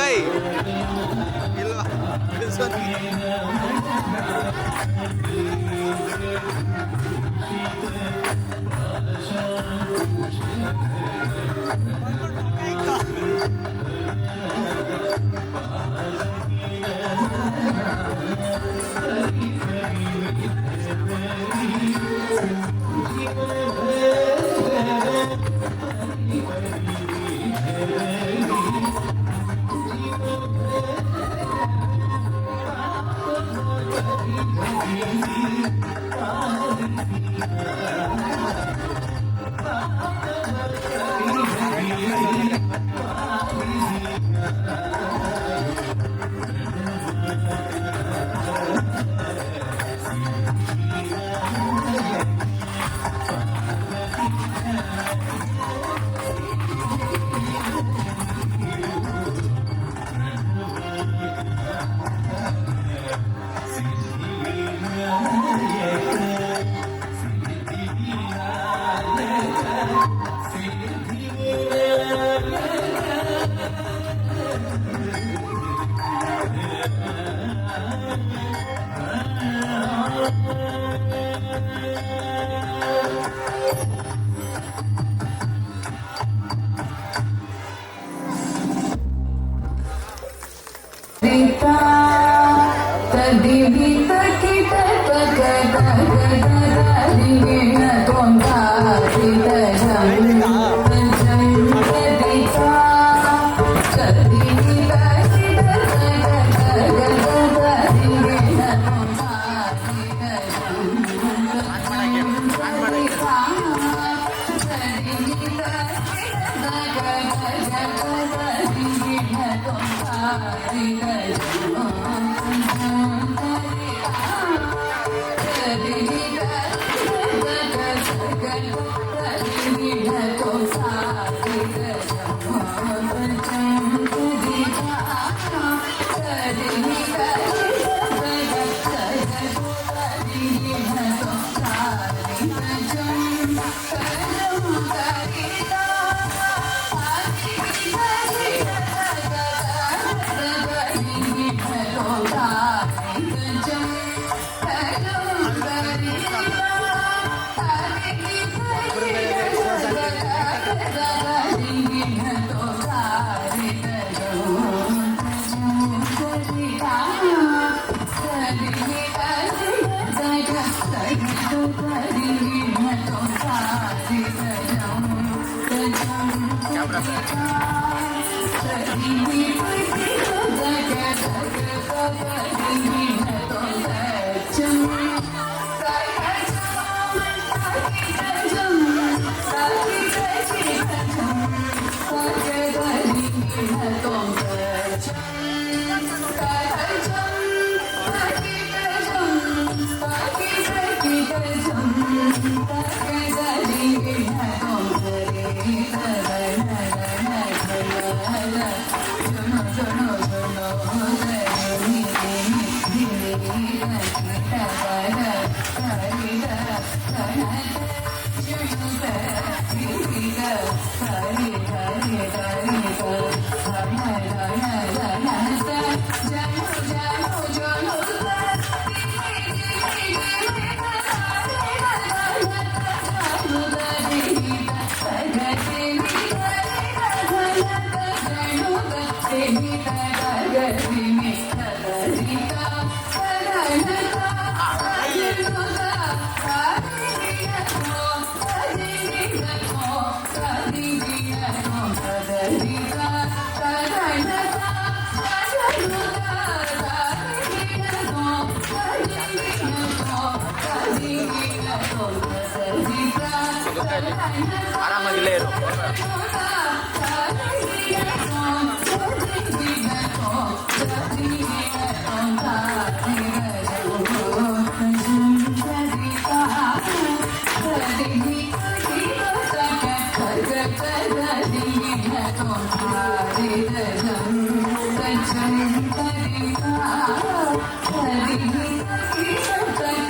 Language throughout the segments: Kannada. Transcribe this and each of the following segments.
ಏಯ್ ಇಲ್ವಾ ಆರಾಮಾಗಿಲ್ಲೇ ಇರು. Hare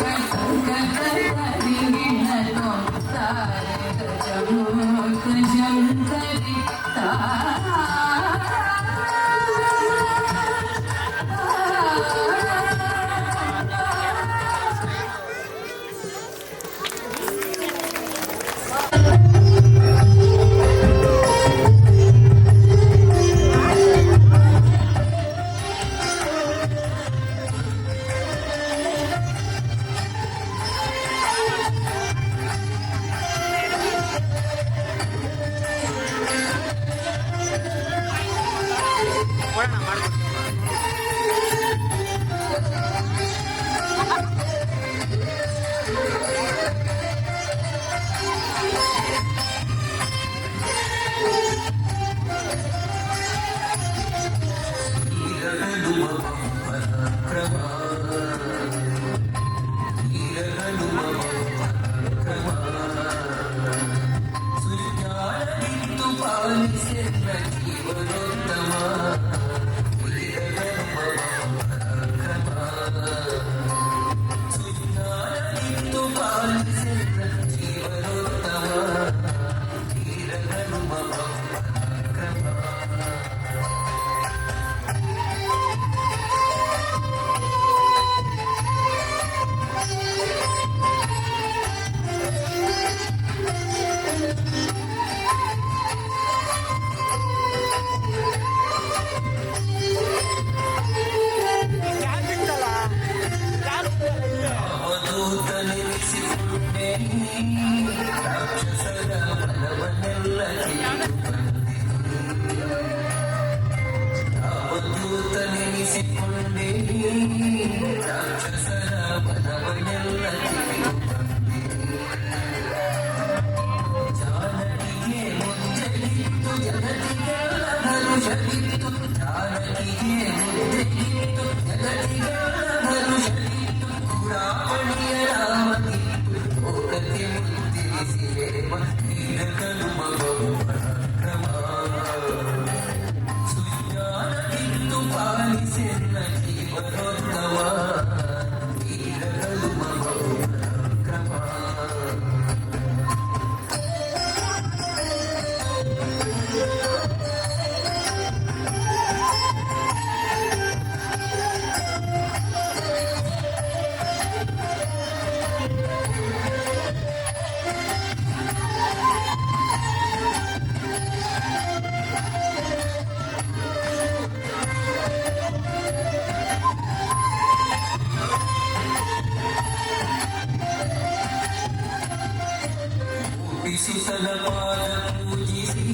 ಸುತಲ ಪಾದ ಪೂಜಿಸಿ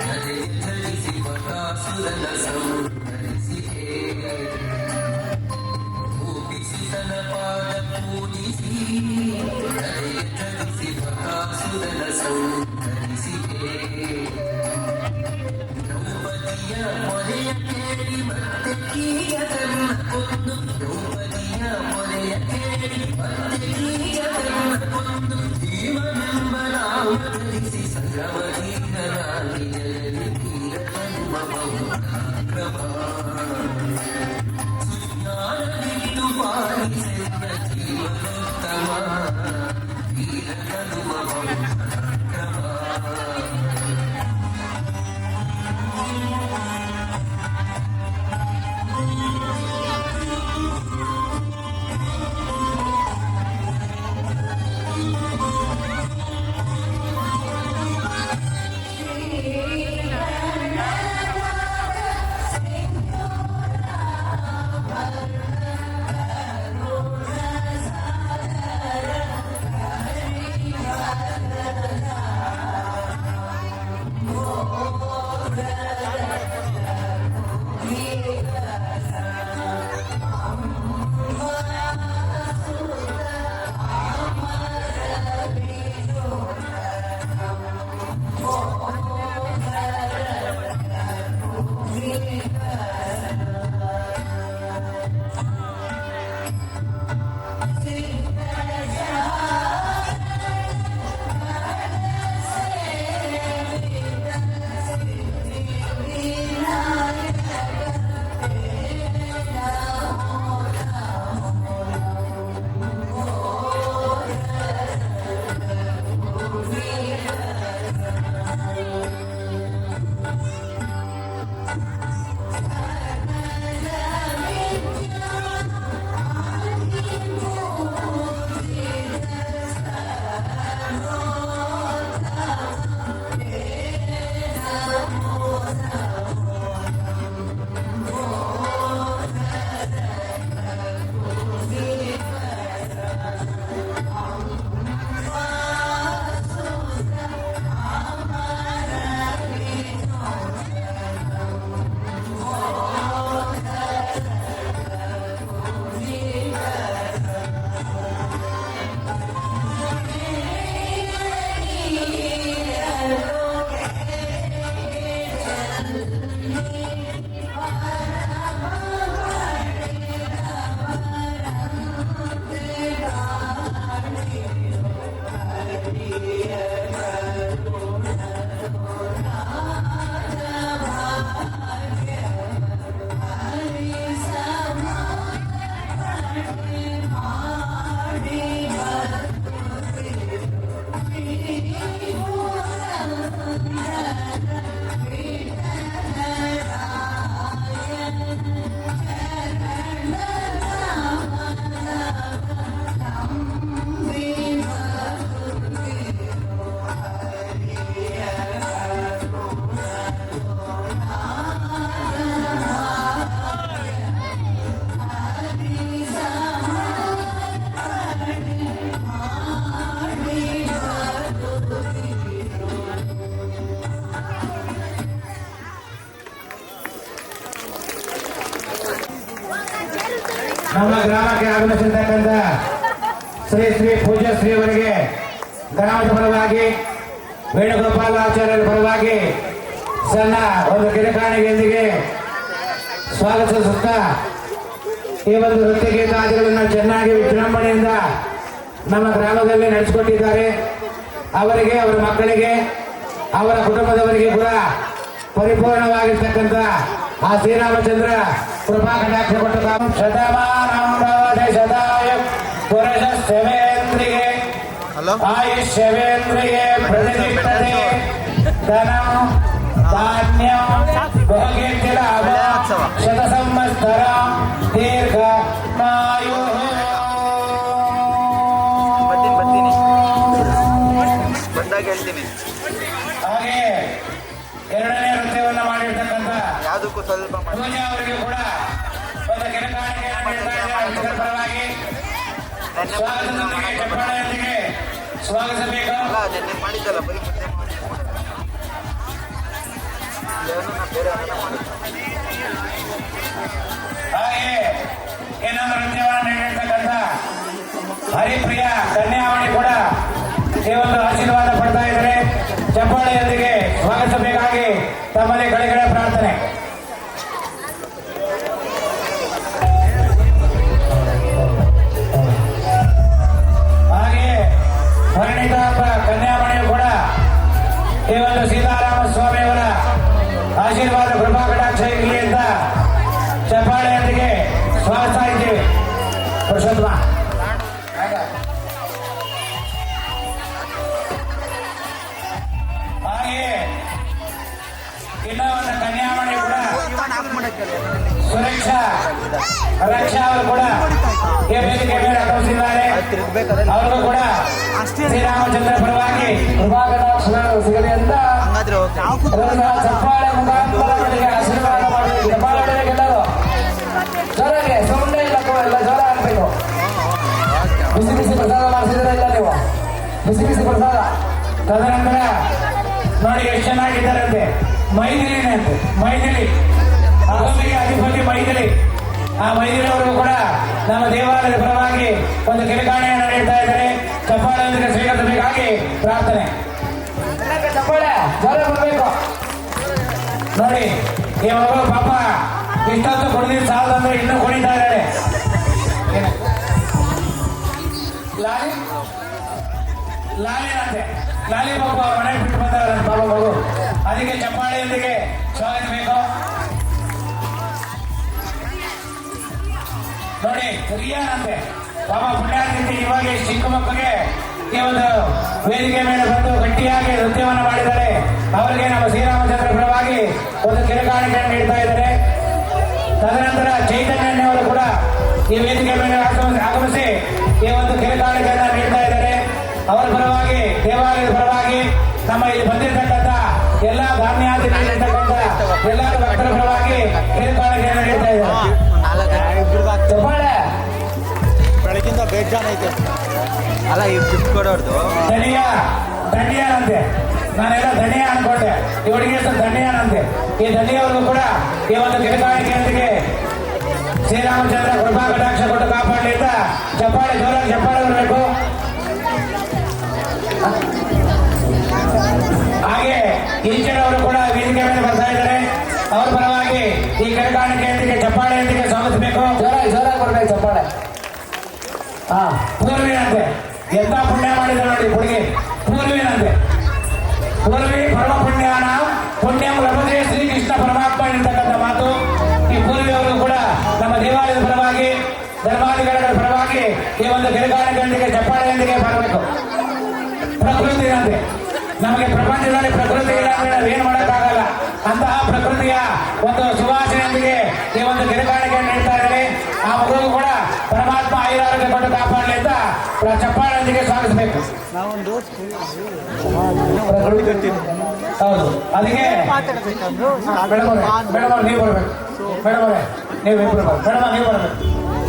ನಡೆ ಧರಿಸಿ ಬಕಾಸುರನ ಸಂಹರಿಸಿದೆ ಭೂಪಿಸುತನ ಪಾದ ಪೂಜಿಸಿ ನಡೆ ಧರಿಸಿ ಬಕಾಸುರನ ಸಂಹರಿಸಿದೆ ದ್ರೌಪದಿಯ ಮೊರೆಯ ಕೇಳಿ ಮತ್ತೆ ಕೀಚಕರನ್ನ ಕೊಂದು ದ್ರೌಪದಿಯ ಮೊರೆಯ ಕೇಳಿ ಮತ್ತೆ ಕೀಚಕರನ್ನ ಕೊಂದು ಜೀವನೆಂಬ ಧರಿಸಿ ಸಂಗಮಧೀರನಾಗಿ ಜಗದಿ ತೀರನುಭವ ಸುಜ್ಞಾನವಿಟ್ಟು ಪಾಲಿಸಿದ ಜೀವನೋತ್ತಮ ತೀರನುಭವ ನಮ್ಮ ಗ್ರಾಮಕ್ಕೆ ಆಗಮಿಸಿರ್ತಕ್ಕಂಥ ಶ್ರೀ ಶ್ರೀ ಪೂಜ್ಯ ಶ್ರೀಯವರಿಗೆ ಗ್ರಾಮದ ಪರವಾಗಿ ವೇಣುಗೋಪಾಲ ಆಚಾರ್ಯರ ಪರವಾಗಿ ಸಣ್ಣ ಒಂದು ಕಿರುಕಾಣಿಕೆಯೊಂದಿಗೆ ಸ್ವಾಗತಿಸುತ್ತಾ ಈ ಒಂದು ನೃತ್ಯ ಗೀತಾದಿಗಳನ್ನು ಚೆನ್ನಾಗಿ ವಿಜೃಂಭಣೆಯಿಂದ ನಮ್ಮ ಗ್ರಾಮದಲ್ಲಿ ನಡೆಸಿಕೊಟ್ಟಿದ್ದಾರೆ. ಅವರಿಗೆ, ಅವರ ಮಕ್ಕಳಿಗೆ, ಅವರ ಕುಟುಂಬದವರಿಗೆ ಕೂಡ ಪರಿಪೂರ್ಣವಾಗಿರ್ತಕ್ಕಂಥ ಆ ಶ್ರೀರಾಮಚಂದ್ರ ಕೃಪಾ ಕಟಾಕ್ಷ ಕೊಟ್ಟ ಶತಮಾನ ಪುರುಷೇಂದ್ರಿಯೇ ಹಲೋ ಆಯುಷ್ಯವೇಂದ್ರಿಯೇ ಪ್ರತಿಷ್ಠತೆ ಧನಂ ಧಾನ್ಯಂ ಭೋಗೇತಿಲಾಭ ಶತ ಸಂವತ್ಸರ ದೀರ್ಘ ಮಾಯು. ಬಂದಾಗ ಹೇಳ್ತೀನಿ. ಹಾಗೆ ಎರಡನೇ ನೃತ್ಯವನ್ನು ಮಾಡಿರ್ತಕ್ಕಂಥ ಯಾವುದಕ್ಕೂ ಸ್ವಲ್ಪ ಪೂಜೆ ಅವರಿಗೆ ಕೂಡ ಒಂದು ಕಿರುಕಾಣಿಕೆಯನ್ನು ನೀಡ್ತಾ ಇದ್ದಾರೆ. ಇದರ ಪರವಾಗಿ ಸ್ವಾಗತದೊಂದಿಗೆ ಚಪ್ಪಾಳೆಯೊಂದಿಗೆ ಸ್ವಾಗತಿಸಬೇಕು. ಅಲ್ಲ ನಿನ್ನೆ ಮಾಡಿದ್ದಲ್ಲ ಬರೀ ಮುದ್ದೆ ಬೇರೆ ಮಾಡಿದ್ದೆ. ಹಾಗೆ ಇನ್ನೊಂದು ನೃತ್ಯವನ್ನು ನೀಡಿರ್ತಕ್ಕಂಥ ಹರಿಪ್ರಿಯ ಕನ್ಯಾವಳಿ ಕೂಡ ಈ ಒಂದು ಆಶೀರ್ವಾದ ಪಡ್ತಾ ಇದ್ದಾರೆ. ಚಪ್ಪಾಳೆಯೊಂದಿಗೆ ಸ್ವಾಗತಿಸಬೇಕಾಗಿ ತಮ್ಮಲ್ಲಿ ಕಡೆಗಡೆ ಪ್ರಾರ್ಥನೆ. ಹಾಗೆ ಪರಿಣಿತ ಕನ್ಯಾಮಣಿಯು ಕೂಡ ಈ ಒಂದು ಸೀತಾರಾಮ ಸ್ವಾಮಿಯವರ ಆಶೀರ್ವಾದ ಕೃಪಾ ಕಟಾಕ್ಷ ಇರಲಿ ಅಂತ ಚಪ್ಪಾಳೆಯೊಂದಿಗೆ ಸ್ವಾಗತಿಸ್ತಾ ಇದ್ದೀವಿ. ಪುರುಷೋತ್ತಮ ಹಾಗೆಯೇ ಇನ್ನೂ ಒಂದು ಕನ್ಯಾಮಣಿ ಕೂಡ ಸುರಕ್ಷಾ ರಕ್ಷಾ ಅವರು ಕೂಡ ಈ ವೇದಿಕೆ ಮೇಲೆ ಆಗಮಿಸಿದ್ದಾರೆ. ಅವರು ಕೂಡ ಶ್ರೀರಾಮಚಂದ್ರ ಪರವಾಗಿ ಕೃಪಾಕಟಾಕ್ಷ ಸಿಗಲಿ ಅಂತ ಚಪ್ಪಾಳೆ ಮುಖಾಂತರ ಆಶೀರ್ವಾದ ಮಾಡಬೇಕು. ಚಪ್ಪಾಳೆಲ್ಲರೂ ಜೋರಾಗಿ ಸುಮ್ಮನೆ ಇಲ್ಲ, ಎಲ್ಲ ಜೋರ ಆಗ್ಬೇಕು. ಬಿಸಿ ಬಿಸಿ ಪ್ರಸಾದ ಮಾಡಿಸಿದ್ರೆ ಇಲ್ಲ ನೀವು, ಬಿಸಿ ಬಿಸಿ ಪ್ರಸಾದ. ತದನಂತರ ನೋಡಿ ಎಷ್ಟು ಚೆನ್ನಾಗಿದ್ದಾರಂತೆ, ಮೈದಿಲಿನೇ ಅಂತೆ, ಮೈದಿಲಿ ಅಗೋಮಿಗೆ ಅಧಿಪತಿ ಮೈದಿಲಿ. ಆ ಮೈದಿಲಿಯವರು ಕೂಡ ನಮ್ಮ ದೇವಾಲಯದ ಪರವಾಗಿ ಒಂದು ಕಿರುಕಾಣಿಯನ್ನು ನೀಡ್ತಾ ಇದ್ದಾರೆ. ಚಪ್ಪಾಳೆಯೊಂದಿಗೆ ಸ್ವೀಕರಿಸಬೇಕಾಗಿ ಪ್ರಾರ್ಥನೆ. ಚಪ್ಪಾಳೆ ಜೋರ ಬರಬೇಕು. ನೋಡಿ ಈ ಮಗಳು ಪಾಪ ಇಷ್ಟೊತ್ತು ಕುಡಿದಿದ್ದು ಸಾಲದಂದ್ರೆ ಇನ್ನೂ ಕುಡಿತಾ ಇದ್ದಾರೆ. ಲಾಲಿ ಲಾಲಿನಂತೆ ಲಾಲಿ ಪಾಪ ಮನೆಗೆ ಬಿಟ್ಟು ಬಂದವರ ಪಾಪ ಮಗು. ಅದಕ್ಕೆ ಚಪ್ಪಾಳೆಯೊಂದಿಗೆ ಸ್ವಾಗತಿಸಬೇಕು. ನೋಡಿ ರಿಯಾನಂತೆ ಪಾಪ ಪುಣ್ಯಾತಿಥಿ ಇವಾಗ ಚಿಕ್ಕ ಮಕ್ಕಳಿಗೆ ಈ ಒಂದು ವೇದಿಕೆ ಮೇಲೆ ಬಂದು ಗಟ್ಟಿಯಾಗಿ ನೃತ್ಯವನ್ನು ಮಾಡಿದ್ದಾರೆ. ಅವರಿಗೆ ನಮ್ಮ ಶ್ರೀರಾಮಚಂದ್ರ ಪರವಾಗಿ ಒಂದು ಕಿರುಕಾಣಿಕೆಯನ್ನು ನೀಡ್ತಾ ಇದ್ದಾರೆ. ತದನಂತರ ಚೈತನ್ಯವರು ಕೂಡ ಈ ವೇದಿಕೆ ಮೇಲೆ ಆಗಮಿಸಿ ಈ ಒಂದು ಕಿರುಕಾಣಿಕೆಯನ್ನು ನೀಡ್ತಾ ಇದ್ದಾರೆ. ಅವರ ಪರವಾಗಿ, ದೇವಾಲಯದ ಪರವಾಗಿ, ನಮ್ಮ ಇಲ್ಲಿ ಬಂದಿರತಕ್ಕಂಥ ಎಲ್ಲ ಧಾನ್ಯಾದಿ ನೀಡಿರ್ತಕ್ಕಂಥ ಎಲ್ಲ ಭಕ್ತರ ಪರವಾಗಿ ಕಿರುಕಾಣಿಕೆಯನ್ನು ನೀಡ್ತಾ ಇದ್ದಾರೆ. ಬೆಳಗಿಂದ ಬೇಜಾನ್ ಐತೆ ಅಲ್ಲ ಈ ಗಿಫ್ಟ್ ಕೊಡೋರ್ದು ದಂಡಿಯಾನಂತೆ. ನಾನೆಲ್ಲ ಧನಿಯ ಅನ್ಕೊಂಡೆ, ಈ ಹುಡುಗಿ ಹೆಸರು ದಂಡಿಯಾನಂತೆ. ಈ ದಂಡಿಯವ್ರಿಗೂ ಕೂಡ ಈ ಒಂದು ಕಿರುಕಾಣಿಕೆಯೊಂದಿಗೆ ಶ್ರೀರಾಮಚಂದ್ರ ಕೃಪಾ ಕಟಾಕ್ಷ ಕೊಟ್ಟು ಕಾಪಾಡಲಿ ಅಂತ ಚಪ್ಪಾಳೆ ಜೋರಾಗಿ ಚಪ್ಪಾಳೆ ಬರಬೇಕು. ಹಾಗೆ ಈಚೆನವರು ಕೂಡ ವೇದಿಕೆ ಮೇಲೆ ಬರ್ತಾ ಇದ್ದಾರೆ. ಅವ್ರ ಪರವಾಗಿ ಈ ಕಿರುಕಾಣಿಕೆಯೊಂದಿಗೆ ಚಪ್ಪಾಳೆಯೊಂದಿಗೆ ಸ್ವಾಗತಿಸಬೇಕು. ಜೋರಾಗಿ ಜೋರಾಗಿ ಬರ್ಬೇಕು ಚಪ್ಪಾಳೆ. ಪೂರ್ವಿನಂತೆ ಎಂತ ಪುಣ್ಯ ಮಾಡಿದ ನೋಡಿ ಹುಡುಗಿ. ಪೂರ್ವಿನಂತೆ ಪೂರ್ವಿ ಪರಮ ಪುಣ್ಯಾನ ಪುಣ್ಯಂ ಲಭತೆ ಶ್ರೀಕೃಷ್ಣ ಪರಮಾತ್ಮ ಇರ್ತಕ್ಕಂಥ ಮಾತು. ಈ ಪೂರ್ವಿಯವರು ಕೂಡ ನಮ್ಮ ದೇವಾಲಯದ ಪರವಾಗಿ, ಧರ್ಮಾಧಿಕಾರಿಗಳ ಪರವಾಗಿ ಈ ಒಂದು ಕಿರುಕಾಣಿಕೆಯೊಂದಿಗೆ ಚಪ್ಪಾಳೆಯೊಂದಿಗೆ ಬರಬೇಕು. ಪ್ರಕೃತಿನಂತೆ ನಮಗೆ ಪ್ರಪಂಚದಲ್ಲಿ ಪ್ರಕೃತಿ ಇಲ್ಲ ಅಂದ್ರೆ ನಾವೇನು ಮಾಡೋಕ್ಕಾಗಲ್ಲ. ಅಂತಹ ಪ್ರಕೃತಿಯ ಒಂದು ಸುವಾಸನೆಯೊಂದಿಗೆ ಈ ಒಂದು ಕಿರುಕಾಣಿಕೆಯನ್ನು ನೀಡ್ತಾ ಇದ್ದಾರೆ. ಆ ಮಗುವು ಕೂಡ ಪರಮಾತ್ಮ ಆಯುರಾರೋಗ್ಯ ಕೊಟ್ಟು ಕಾಪಾಡಲಿ ಅಂತ ಚಪ್ಪಾಳೆಯೊಂದಿಗೆ ಸ್ವಾಗತಿಸಬೇಕು. ಹೌದು, ಅದಕ್ಕೆ ಮೇಡಮ್ ನೀವು ಬರ್ಬೇಕು. ಮೇಡಮ್ ಅವರೇ ನೀವು ಇಬ್ಬರು ಮೇಡಮ್ ನೀವು ಬರ್ಬೇಕು.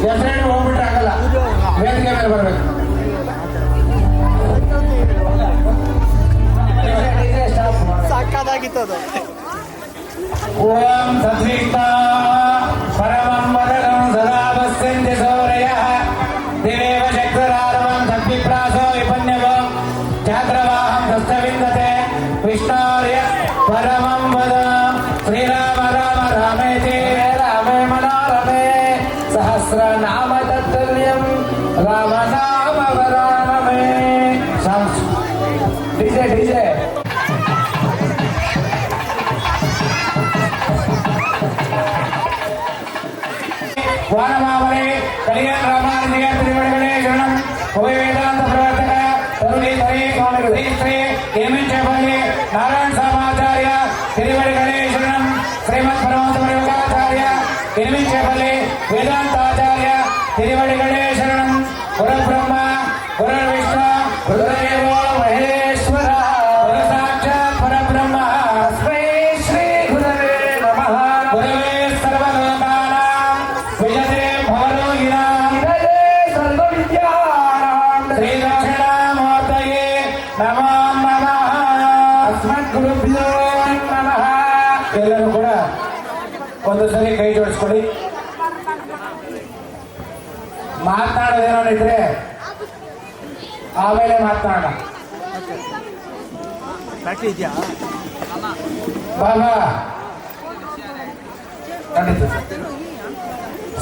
ಹೆಸರೇನು ಹೋಗ್ಬಿಟ್ರೆ ಆಗಲ್ಲ, ವೇದಿಕೆ ಮೇಲೆ ಬರ್ಬೇಕು. ಸಾಕಾಗಿತ್ತು ಅದು. ಓಂ ಸದ್ವಿಷ್ಣ ಪರಮಂ ವದನಂ ಸದಾ ವಸ್ಯಂತಿ ಸೋ ರಾಮನಾಮ ವರಾನಮೇ ಡಿಜೆ ಡಿಜೆ ವಾನಮಾವಳಿ ಕಲಿಯನ್ ರಾಮಾನುಜ ತಿರುವಡಿಗಳೇ ಶರಣಂ ಉಭಯ ವೇದಾಂತ ಪ್ರವರ್ತಕ ತರುಣಿ ಶ್ರೀ ಸ್ವಾಮಿ ಶ್ರೀ ಹೇಮಂಚಪಲ್ಲಿ ನಾರಾಯಣ ಸಾಮಾಚಾರ್ಯ ತಿರುವಡಿಗಳೇ ಶರಣಂ ಶ್ರೀಮದ್ ಪರಮಹಂಸ ಪರಿವರ್ತಾಚಾರ್ಯ ಹೇಮಂಚಪಲ್ಲಿ ವೇದಾಂತಾಚಾರ್ಯ ತಿರುವಡಿಗಳೇ ಶರಣಂ ಗುರುಬ್ರಹ್ಮ ಗುರುರ್ವಿಷ್ಣು ಗುರುದೇವೋ ಮಹೇಶ್ವರ ಗುರು ಸಾಕ್ಷಾತ್ ಪರಬ್ರಹ್ಮ ತಸ್ಮೈ ಶ್ರೀ ಗುರವೇ ನಮಃ ಗುರವೇ ಸರ್ವಲೋಕಾನಾಂ ವಿಜಯೇ ಭವರೋಗಿಣಾಂ ವಿಜಯೇ ಸರ್ವವಿದ್ಯಾನಾಂ ಶ್ರೀ ದಕ್ಷಿಣಾಮೂರ್ತಯೇ ನಮೋ ನಮಃ ಅಸ್ಮದ್ ಗುರುಭ್ಯೋ ನಮಃ. ಎಲ್ಲರೂ ಕೂಡ ಒಂದು ಸರಿ ಕೈ ಜೋಡಿಸ್ಕೊಳ್ಳಿ. ಮಾತನಾಡೋದೇನೋ ಇದ್ರೆ ಆಮೇಲೆ ಮಾತನಾಡೋಣ. ಬ್ಯಾಟ್ರಿ ಇದೆಯಾ? ಬಾಬಾ ಖಂಡಿತ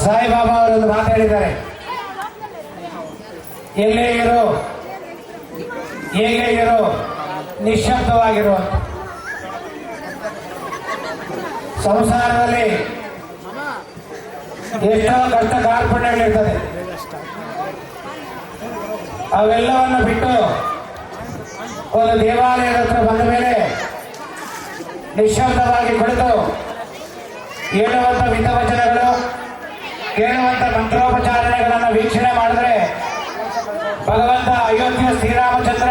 ಸಾಯಿಬಾಬಾ ಅವರೊಂದು ಮಾತಾಡಿದ್ದಾರೆ. ಎಲ್ಲೇ ಇರು ಹೇಗೆ ಇರು ನಿಶ್ಶಬ್ದವಾಗಿರು. ಸಂಸಾರದಲ್ಲಿ ಎಷ್ಟೋ ಕಷ್ಟ ಕಾರ್ಪಣ್ಯಗಳಿರ್ತದೆ. ಅವೆಲ್ಲವನ್ನು ಬಿಟ್ಟು ಒಂದು ದೇವಾಲಯದ ಹತ್ರ ಬಂದ ಮೇಲೆ ನಿಶ್ಶಬ್ದವಾಗಿ ಕುಳಿತು ಹೇಳುವಂತ ಮಿತವಚನಗಳು ಕೇಳುವಂತ ಮಂತ್ರೋಪಚಾರಣೆಗಳನ್ನು ವೀಕ್ಷಣೆ ಮಾಡಿದ್ರೆ ಭಗವಂತ ಅಯೋಧ್ಯ ಶ್ರೀರಾಮಚಂದ್ರ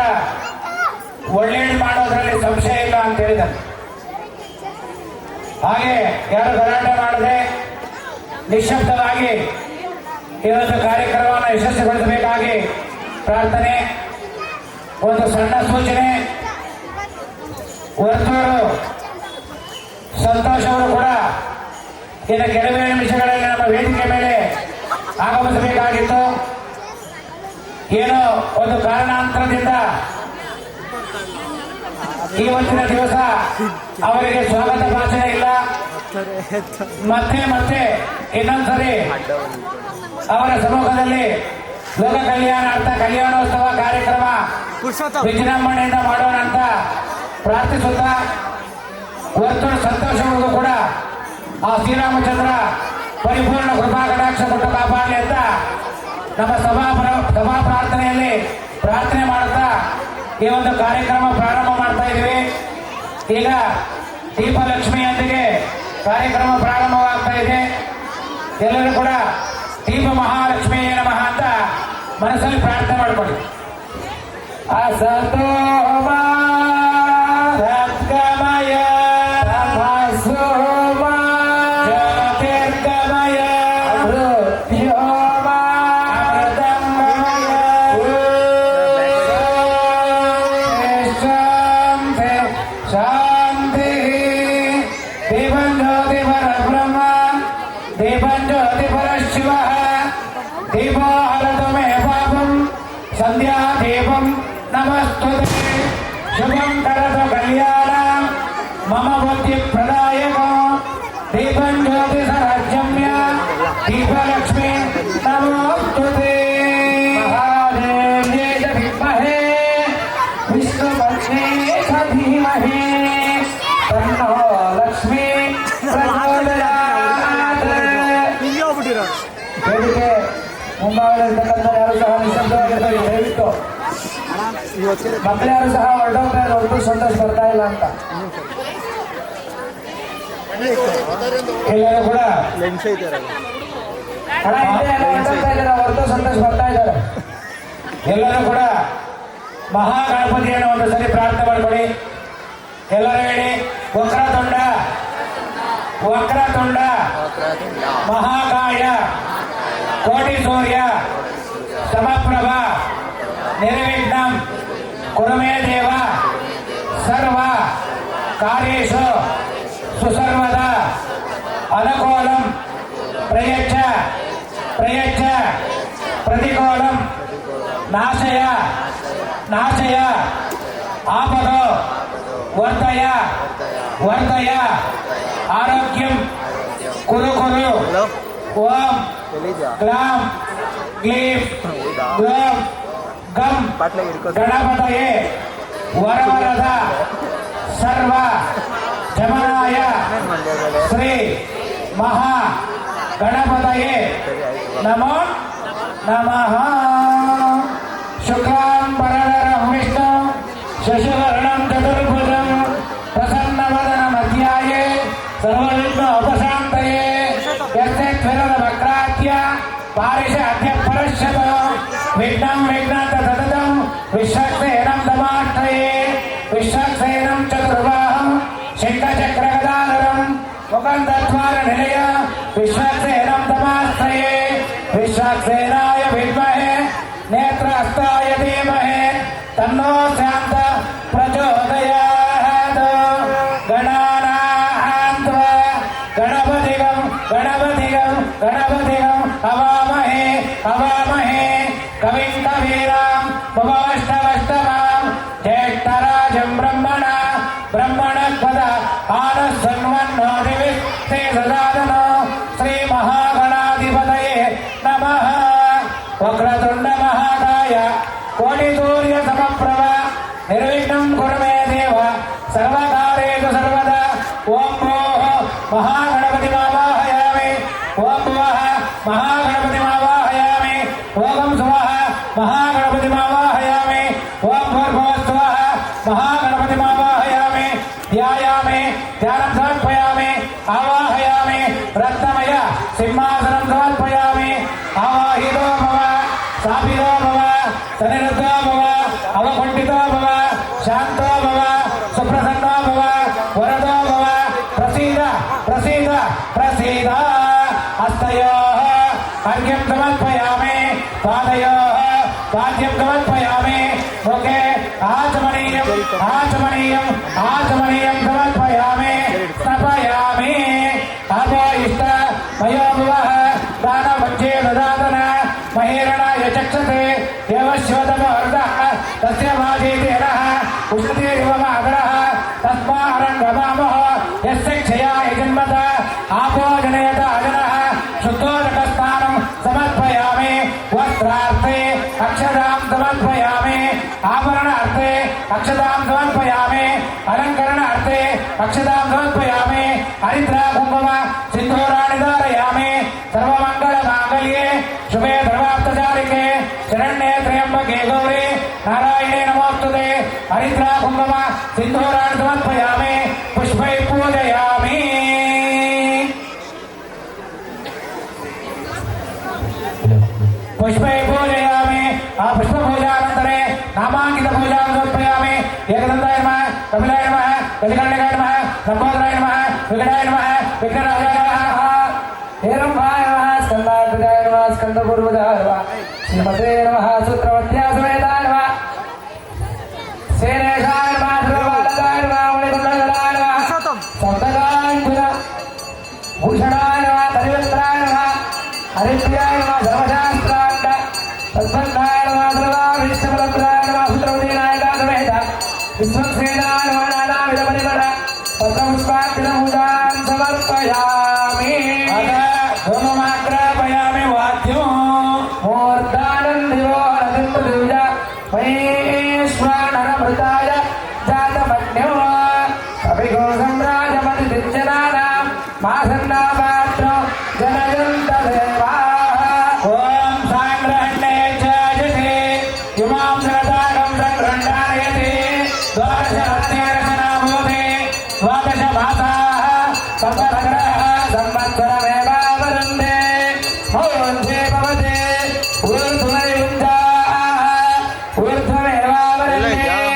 ಒಳ್ಳೇದು ಮಾಡೋದ್ರಲ್ಲಿ ಸಂಶಯ ಇಲ್ಲ ಅಂತ ಹೇಳಿದ್ದಾರೆ. ಹಾಗೆ ಯಾರು ಗಲಾಟೆ ಮಾಡದೆ ನಿಶ್ಶಬ್ದವಾಗಿ ಇವತ್ತು ಕಾರ್ಯಕ್ರಮವನ್ನು ಯಶಸ್ವಿಗೊಳಿಸಬೇಕಾಗಿ ಪ್ರಾರ್ಥನೆ. ಒಂದು ಸಣ್ಣ ಸೂಚನೆ, ವರ್ತೂರು ಸಂತೋಷ್ ಅವರು ಕೂಡ ಇನ್ನು ಕೆಲವೇ ನಿಮಿಷಗಳಲ್ಲಿ ನಮ್ಮ ವೇದಿಕೆ ಮೇಲೆ ಆಗಮಿಸಬೇಕಾಗಿತ್ತು. ಏನೋ ಒಂದು ಕಾರಣಾಂತರದಿಂದ ಇವತ್ತಿನ ದಿವಸ ಅವರಿಗೆ ಸ್ವಾಗತ ಭಾಷಣ ಇಲ್ಲ. ಮತ್ತೆ ಇನ್ನೊಂದ್ಸರಿ ಅವರ ಸಮ್ಮುಖದಲ್ಲಿ ಲೋಕ ಕಲ್ಯಾಣಾರ್ಥ ಕಲ್ಯಾಣೋತ್ಸವ ಕಾರ್ಯಕ್ರಮ ವಿಜೃಂಭಣೆಯಿಂದ ಮಾಡೋಣ ಅಂತ ಪ್ರಾರ್ಥಿಸುತ್ತಾ, ವರ್ತೂರು ಸಂತೋಷವರೆಗೂ ಕೂಡ ಆ ಶ್ರೀರಾಮಚಂದ್ರ ಪರಿಪೂರ್ಣ ಕೃಪಾ ಕಟಾಕ್ಷ ಕೊಟ್ಟು ಕಾಪಾಡಲಿ ಅಂತ ನಮ್ಮ ಸಭಾ ಪ್ರಾರ್ಥನೆಯಲ್ಲಿ ಪ್ರಾರ್ಥನೆ ಮಾಡುತ್ತಾ ಈ ಒಂದು ಕಾರ್ಯಕ್ರಮ ಪ್ರಾರಂಭ ಮಾಡ್ತಾ ಇದ್ದೀವಿ. ಈಗ ದೀಪಲಕ್ಷ್ಮಿಯೊಂದಿಗೆ ಕಾರ್ಯಕ್ರಮ ಪ್ರಾರಂಭವಾಗ್ತಾ ಇದೆ. ಎಲ್ಲರೂ ಕೂಡ ದೀಪ ಮಹಾಲಕ್ಷ್ಮೀ ನಮಃ ಅಂತ ಮನಸ್ಸಲ್ಲಿ ಪ್ರಾರ್ಥನೆ ಮಾಡಿಕೊಳ್ಳಿ. ಅಸತೋಮ ಸದ್ಗಮಯ ತಮಸೋಮ ಜ್ಯೋತಿರ್ಗಮಯ ಮೃತ್ಯೋಮ ಅಮೃತಂಗಮಯ ಶಾಂತಿ ಶಾಂತಿ. ದೀಪಂ ಜ್ಯೋತಿ ಪರಬ್ರಹ್ಮ ದೀಪಂ ಜ್ಯೋತಿ ಪರಶಿವ ದೀಪೋ ಹರತು ಮೇ ಪಾಪಂ ಸಂಧ್ಯಾ ದೀಪಂ ನಮಸ್ತುತೆ ಶುಭಂ ಕರತು ಕಲ್ಯಾಣಂ ಮಮ ಬುದ್ಧಿ ಪ್ರದಾಯಕ ದೀಪಂ ಜ್ಯೋತಿ ಸರಜಮ್ಯ ದೀಪಲಕ್ಷ್ಮಿ ನಮೋಸ್ತುತೆ. ಮಹಾದೇವ್ಯೇ ಚ ವಿದ್ಮಹೇ ವಿಷ್ಣುಪತ್ನೇ ಚ ಧೀಮಹಿ ತನ್ನೋ ಲಕ್ಷ್ಮೀ ಪ್ರಚೋದಯಾತ್. ಹಿಂಗೆ ಹೋಗ್ಬಿಟ್ಟಿರೋ ವೇದಿಕೆ ಮುಂಭಾಗದಲ್ಲಿರ್ತಕ್ಕಂಥ ಯಾರು ಸಹ ನಿಶಬ್ದವಾಗಿರ್ತಾರೆ. ದಯವಿಟ್ಟು ಮಕ್ಕಳ್ಯಾರು ಸಹ ಹೊರಟೋಗ್ತಾರೆ, ಒಟ್ಟು ಸಂತೋಷ ಬರ್ತಾ ಇಲ್ಲ ಅಂತ. ಎಲ್ಲರೂ ಕೂಡ ಲೆನ್ಸ್ ಐತೆ ಹಣ ಹಿಂದೆ ಎಲ್ಲ ಹೊರಟೋಗ್ತಾ ಇದ್ದಾರೆ, ಹೊರಟು ಸಂತೋಷ ಬರ್ತಾ ಇದ್ದಾರೆ. ಎಲ್ಲರೂ ಕೂಡ ಮಹಾಗಣಪತಿಯನ್ನು ಒಂದು ಸರಿ ಪ್ರಾರ್ಥನೆ ಮಾಡಿಕೊಳ್ಳಿ. ಎಲ್ಲರೂ ಹೇಳಿ, ವಕ್ರತುಂಡ ವಕ್ರತುಂಡ ಮಹಾಕಾಯ ಕೋಟಿ ಸೂರ್ಯ ಸಮಪ್ರಭ ನಿರ್ವಿಘ್ನಂ ಕುರುಮೇ ದೇವ ಸರ್ವ ಕಾರ್ಯೇಷು ಸುಸರ್ವದ ಅನುಕೂಲಂ ಪ್ರಯಚ್ಛ ಪ್ರತಿಕೂಲಂ ನಾಶಯ ಆಪದೋ ವರ್ಧಯ ಆರೋಗ್ಯಂ ಕುರು ಓಂ ಗ್ಲಾಂ ಕ್ಲೀಂ ಗ್ಲಂ ಗಂ ಗಣಪತಯೇ ವರವರದ ಸರ್ವ ಜಮನಾಯ ಶ್ರೀ ಮಹಾ ಗಣಪತಯೇ ನಮೋ ನಮಃ. ಶುಕ್ಲಾಂ ವರದರಂ ವಿಷ್ಣು ಶಶಿವರ್ಣಂ ಚತುರ್ಭುಜಂ ಪ್ರಸನ್ನವದನಮಧ್ಯಾಯೇ ಸರ್ವವಿಘ್ನೋಪಶಾಂತಯೇ ಯಸ್ಯ ತ್ವರವಕ್ರಾತ್ಯ ಪಾರಿಷಾಢ್ಯ ಪರಶ್ಯತ ವಿಘ್ನಂ ವಿಘ್ನಾಂತ ಸತತಂ ವಿಶ್ವಕ್ಸೇನಂ ದಮಾಶ್ರಯೇ ವಿಶ್ವಕ್ಸೇನಂ ಚತುರ್ವಾಹಂ ಶಂಖಚಕ್ರಗದಾಧರಂ ಮುಖಂ ದತ್ವಾರ ನಿಲಯ ವಿಶ್ವಕ್ಸೇನಂ ದಮಾಶ್ರಯೇ ವಿಶ್ವಕ್ಸೇನಾಯ ವಿದ್ಮಹೇ नेत्रहस्ताय धीमहि तन्नो शान्त प्रचोदयात्. गणानां त्वा गणपतिगं हवामहे कविं कवीनां भुवष्टवष्टवां ज्येष्ठराजं ब्रह्मणस्पद आनशृण्वन्नोतिवित्ते सदादनो श्रीमहागणाधिपतये नमः. वक्रतुण्ड महाकाय कोटिसूर्य समप्रभ निर्विघ्नं कुरु मे देव सर्वकार्येषु सर्वदा. ओम भोः महागणपतिमावाहयामि. ओम भुवः महागणपतिमावाहयामि. ओम सुवः महागणपतिमावाहयामि. ओम भूर्भुवस्सुवः महागणपतिमावाहयामि. ध्यायामि ध्यानं समर्पयामि. आवाहयामि रत्नमय सिंहासनं समर्पयामि. आवाहितो भव स्थापितो भव सनिरुद्धो भव अवकुण्ठितो भव शान्तो भव सुप्रसन्नो भव वरदो भव प्रसीद प्रसीद प्रसीद. हस्तयोः अर्घ्यं समर्पयामि. पादयोः पाद्यं समर्पयामि. मुखे आचमनीयं समर्पयामि. स्नपयामि. अभो इष्ट मयो भुवः दानवज्जे ददातन महेरणाय चक्षते देवश्वतमोर्धः तस्य वाजेतेरः उष्णतेरिवमादरः तस्मारङ्गवामः यस्य क्षयाय जन्मत आपो जनयत अजनः शुद्धोदकस्नानं समर्पयामि. वस्त्रार्थे अक्षतां समर्पयामि. आभरणार्थे अक्षतां समर्पयामि. अलङ्करणार्थे अक्षतां समर्पयामि. हरिद्रा कुङ्कुम सिन्दूराणि धारयामि. सर्वमङ्गलमाङ्गल्ये शुभे सर्वार्थसाधिके शरण्ये त्र्यम्बके गौरी नारायणे नमोस्तुते. हरिद्रा कुङ्कुम सिन्दूराणि समर्पयामि. पुष्पैः पूजयामि. पुष्पैः पूजयामि. पुष्पपूजानन्तरे नामाङ्कितपूजां समर्पयामि. एकदन्ताय नमः कपिलाय नमः कलिकर्णिकाय नमः लम्बोदराय नमः विकटाय नमः विघ्नराजाय नमः हेरम्बाय नमः स्कन्दाय नमः स्कन्दपूर्वजाय नमः श्रीमते नमः सूत्रवत्यासमेताय नमः सेनेशाय नमः सर्वबालकाय नमः मणिकुण्डलधराय नमः सप्तगाञ्चन भूषणाय नमः परिवस्त्राय नमः हरिप्रियाय नमः सर्वशास्त्राण्ड तद्बन्धाय नमः सर्वाभीष्टफलप्रदाय नमः सूत्रवतीनायकाय समेत विश्वक्सेनाय नमः नानाविधपरिमल पत्रपुष्पार्चनपूजां समर्पयामि. धूममाग्रापयामि वाद्यो मूर्धानं दिवो रतिप्रतिविज महेश्वरनरमृताय जातमन्यो कविघोषम्राजमतिदिज्जनानां मासन्नापात्रो जनयन्तदेवा. ॐ साङ्ग्रहणे चाजते इमां जगदागं सङ्ग्रह्णायते द्वादशरत्नेरचनाभूते द्वादशमासाः संवत्सरः संवत्सरमेवावरुन्धे मौन्धे भवते ऊर्ध्वमेवावरुन्धे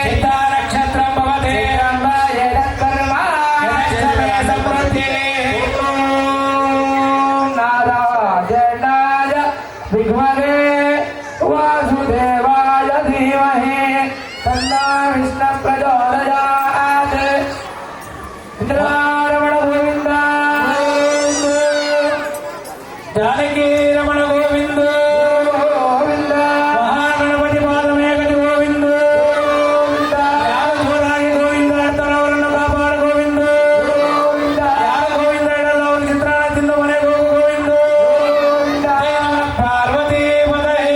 चित्तानक्षत्रं भवते कर्म यदक्षमे समृद्धे. नारायणाय विद्महे वासुदेवाय धीमहि तन्नो विष्णुः प्रचोदयात्. इंद्रारमण गोविंद जानकी रमण गोविंद गोविंद महागणपति पादमेकति गोविंद गोविंद यादवराय गोविंद अर्थनवरन्न कापाड गोविंद गोविंद याद गोविंद एडलवर चित्राण तिंदु मने गोविंद गोविंद पार्वती पदये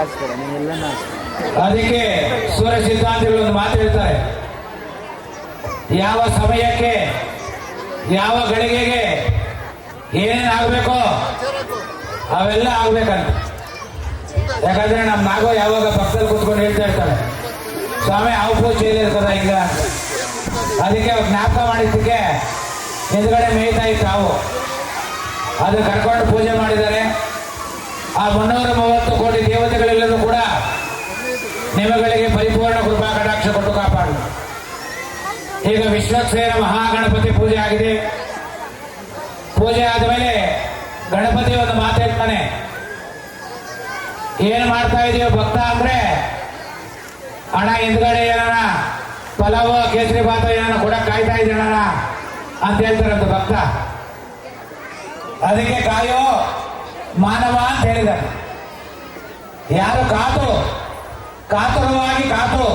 ಹಾಕ್ತಾರೆ ನೀವು ಎಲ್ಲನ ಅದಕ್ಕೆ ಸೂರ್ಯ ಸಿದ್ಧಾಂತಗಳು ಒಂದು ಮಾತು ಹೇಳ್ತಾರೆ, ಯಾವ ಸಮಯಕ್ಕೆ ಯಾವ ಗಳಿಗೆಗೆ ಏನೇನು ಆಗ್ಬೇಕೋ ಅವೆಲ್ಲ ಆಗ್ಬೇಕಂತ. ಯಾಕಂದ್ರೆ ನಮ್ಮ ನಾಗೋ ಯಾವಾಗ ಪಕ್ಕದಲ್ಲಿ ಕೂತ್ಕೊಂಡು ಹೇಳ್ತಾ ಇರ್ತಾರೆ, ಸ್ವಾಮಿ ಅವು ಪೂಜೆ ಇರ್ತದ ಈಗ, ಅದಕ್ಕೆ ಜ್ಞಾಪಕ ಮಾಡಿದ್ದಕ್ಕೆ ಹಿಂದ್ಗಡೆ ಮೇಯ್ತಾ ಇತ್ತು ಹಾವು, ಅದು ಕರ್ಕೊಂಡು ಪೂಜೆ ಮಾಡಿದ್ದಾರೆ. ಆ 330 ಕೋಟಿ ದೇವತೆಗಳೆಲ್ಲರೂ ಕೂಡ ನಿಮಗಳಿಗೆ ಪರಿಪೂರ್ಣ ಕೃಪಾ ಕಟಾಕ್ಷ ಕೊಟ್ಟು ಕಾಪಾಡು. ಈಗ ವಿಶ್ವಕ್ಸೇನ ಮಹಾಗಣಪತಿ ಪೂಜೆ ಆಗಿದೆ. ಪೂಜೆ ಆದಮೇಲೆ ಗಣಪತಿ ಒಂದು ಮಾತಾಡ್ತಾನೆ, ಏನ್ ಮಾಡ್ತಾ ಇದೀವಿ ಭಕ್ತ ಅಂದ್ರೆ, ಹಣ ಹಿಂದ್ಗಡೆ ಏನಾರ ಪಲಾವ್ ಕೇಸರಿ ಬಾತ ಏನಾರ ಕೂಡ ಕಾಯ್ತಾ ಇದ್ದೀಣ ಅಂತ ಹೇಳ್ತಾರಂತ ಭಕ್ತ. ಅದಕ್ಕೆ ಕಾಯೋ ಮಾನವ ಅಂತ ಹೇಳಿದ್ದಾರೆ. ಯಾರು ಕಾತುರವಾಗಿ ಕಾತು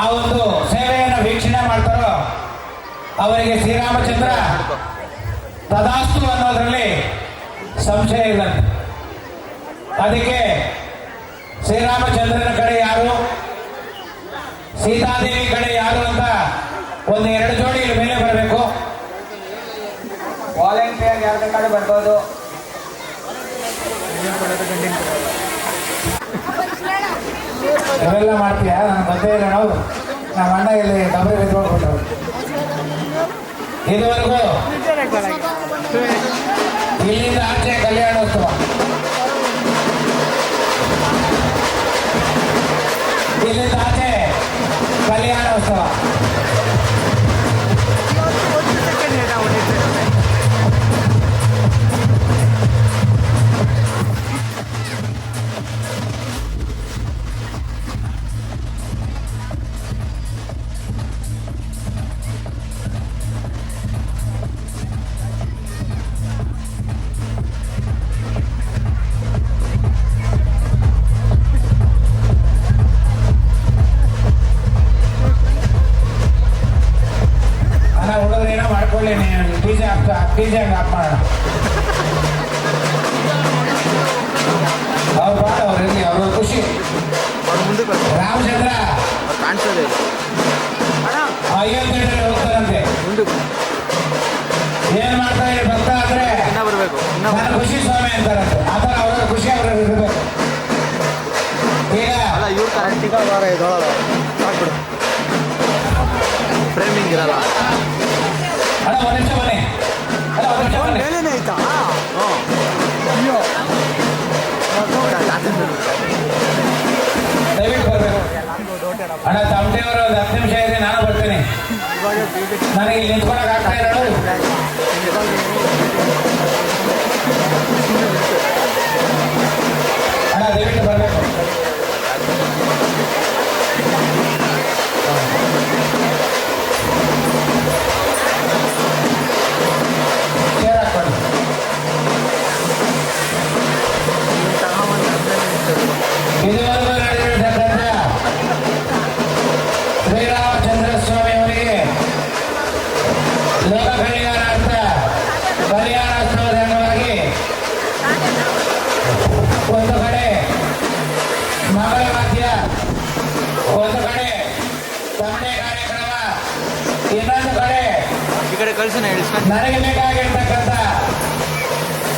ಆ ಒಂದು ಸೇವೆಯನ್ನು ವೀಕ್ಷಣೆ ಮಾಡ್ತಾರೋ ಅವರಿಗೆ ಶ್ರೀರಾಮಚಂದ್ರ ತದಾಸ್ತು ಅನ್ನೋದ್ರಲ್ಲಿ ಸಂಶಯ ಇಲ್ಲ. ಅದಕ್ಕೆ ಶ್ರೀರಾಮಚಂದ್ರನ ಕಡೆ ಯಾರು, ಸೀತಾದೇವಿ ಕಡೆ ಯಾರು ಅಂತ ಒಂದು 2 ಜೋಡಿ ಇಲ್ಲಿ ಮೇಲೆ ಬರಬೇಕು. ವಾಲಂಟಿಯರ್ ಯಾರ ಕಡೆ ಬರ್ಬೋದು. ಇವೆಲ್ಲ ಮಾಡ್ತೀಯಾ? ನಾನು ಬಂದೇ ಇಲ್ಲ. ನಾವು ನಮ್ಮ ಅಣ್ಣ ಇಲ್ಲಿ ಡಬರಿ ಬಿದ್ದುಬಿಟ್ಟು ಇದುವರೆಗೂ ಇಲ್ಲಿಂದ ಆಚೆ ಕಲ್ಯಾಣೋತ್ಸವ, ಇಲ್ಲಿಂದ ಆಚೆ ಕಲ್ಯಾಣೋತ್ಸವ. ಹುಡುಗರೇನೋ ಮಾಡ್ಕೊಳ್ಳಿ, ಡಿಜೆ ಆಫ್ ಮಾಡೋಣ. ಅವ್ರು ಬಾಳ ಅವ್ರು ಇರಲಿ, ಅವ್ರ ಖುಷಿ. ಮುಂದಕ್ಕೆ ರಾಮಚಂದ್ರ ಕಾಣಿಸೋದೇ ಅಯೋಧ್ಯೆ ಹೋಗ್ತಾರಂತೆ. ಮುಂದಕ್ಕೆ ಏನ್ ಮಾಡ್ತಾ ಇದ್ದಾರೆ ಭಕ್ತ ಅಂದ್ರೆ, ಇನ್ನ ಬರಬೇಕು, ನಾನು ಖುಷಿ ಸ್ವಾಮಿ ಅಂತಾರಂತೆ. ಆತರ ಅವ್ರ ಖುಷಿ ಅವ್ರ ಇರ್ಬೇಕು. ಈಗ ಅಲ್ಲ ಇವ್ರು ಕರೆಕ್ಟಿಗ ವಾರ ಇದೊಳಗೆ ಹಾಕ್ಬಿಡು, ಫ್ರೇಮಿಂಗ್ ಇರಲ್ಲ. ಅಣ್ಣ ಒಂದ್ ನಿಮಿಷ ಬನ್ನಿ, ಅಲ್ಲ ಒಂದ್ ನಿಮಿಷ ಬನ್ನಿ. ಮೇಲೇನೆ ಆಯ್ತಾ? ಅಯ್ಯೋ ದಯವಿಟ್ಟು ಬರ್ಬೇಕು. ಅಣ್ಣ ತಮಟೆಯವರು ಒಂದು 10 ನಿಮಿಷ ಇದೆ, ನಾನು ಬರ್ತೇನೆ. ನನಗೆ ಇಲ್ಲಿ ನಿಂತ್ಕೊಳಕ್ ಆಗ್ತಾ ಇರೋದು. ಅಣ್ಣ ದಯವಿಟ್ಟು ಬರ್ಬೇಕು. ಇದುವರೆಗೂ ನಡೆದಿರತಕ್ಕಂಥ ಶ್ರೀರಾಮಚಂದ್ರ ಸ್ವಾಮಿ ಅವರಿಗೆ ಲೋಕ ಕಲ್ಯಾಣಾರ್ಥ ಕಲ್ಯಾಣೋತ್ಸವದ ಅಂಗವಾಗಿ ಒಂದು ಕಡೆ ಮಂಗಳ ವಾದ್ಯ, ಒಂದು ಕಡೆ ತಂದೆ ಕಾರ್ಯಕ್ರಮ, ಇನ್ನೊಂದು ಕಡೆ ಈ ಕಡೆ ಕಳ್ಸೋಣ ಇಳಿಸ್ಕೊಂಡು. ನನಗೆ ಬೇಕಾಗಿರ್ತಕ್ಕಂಥ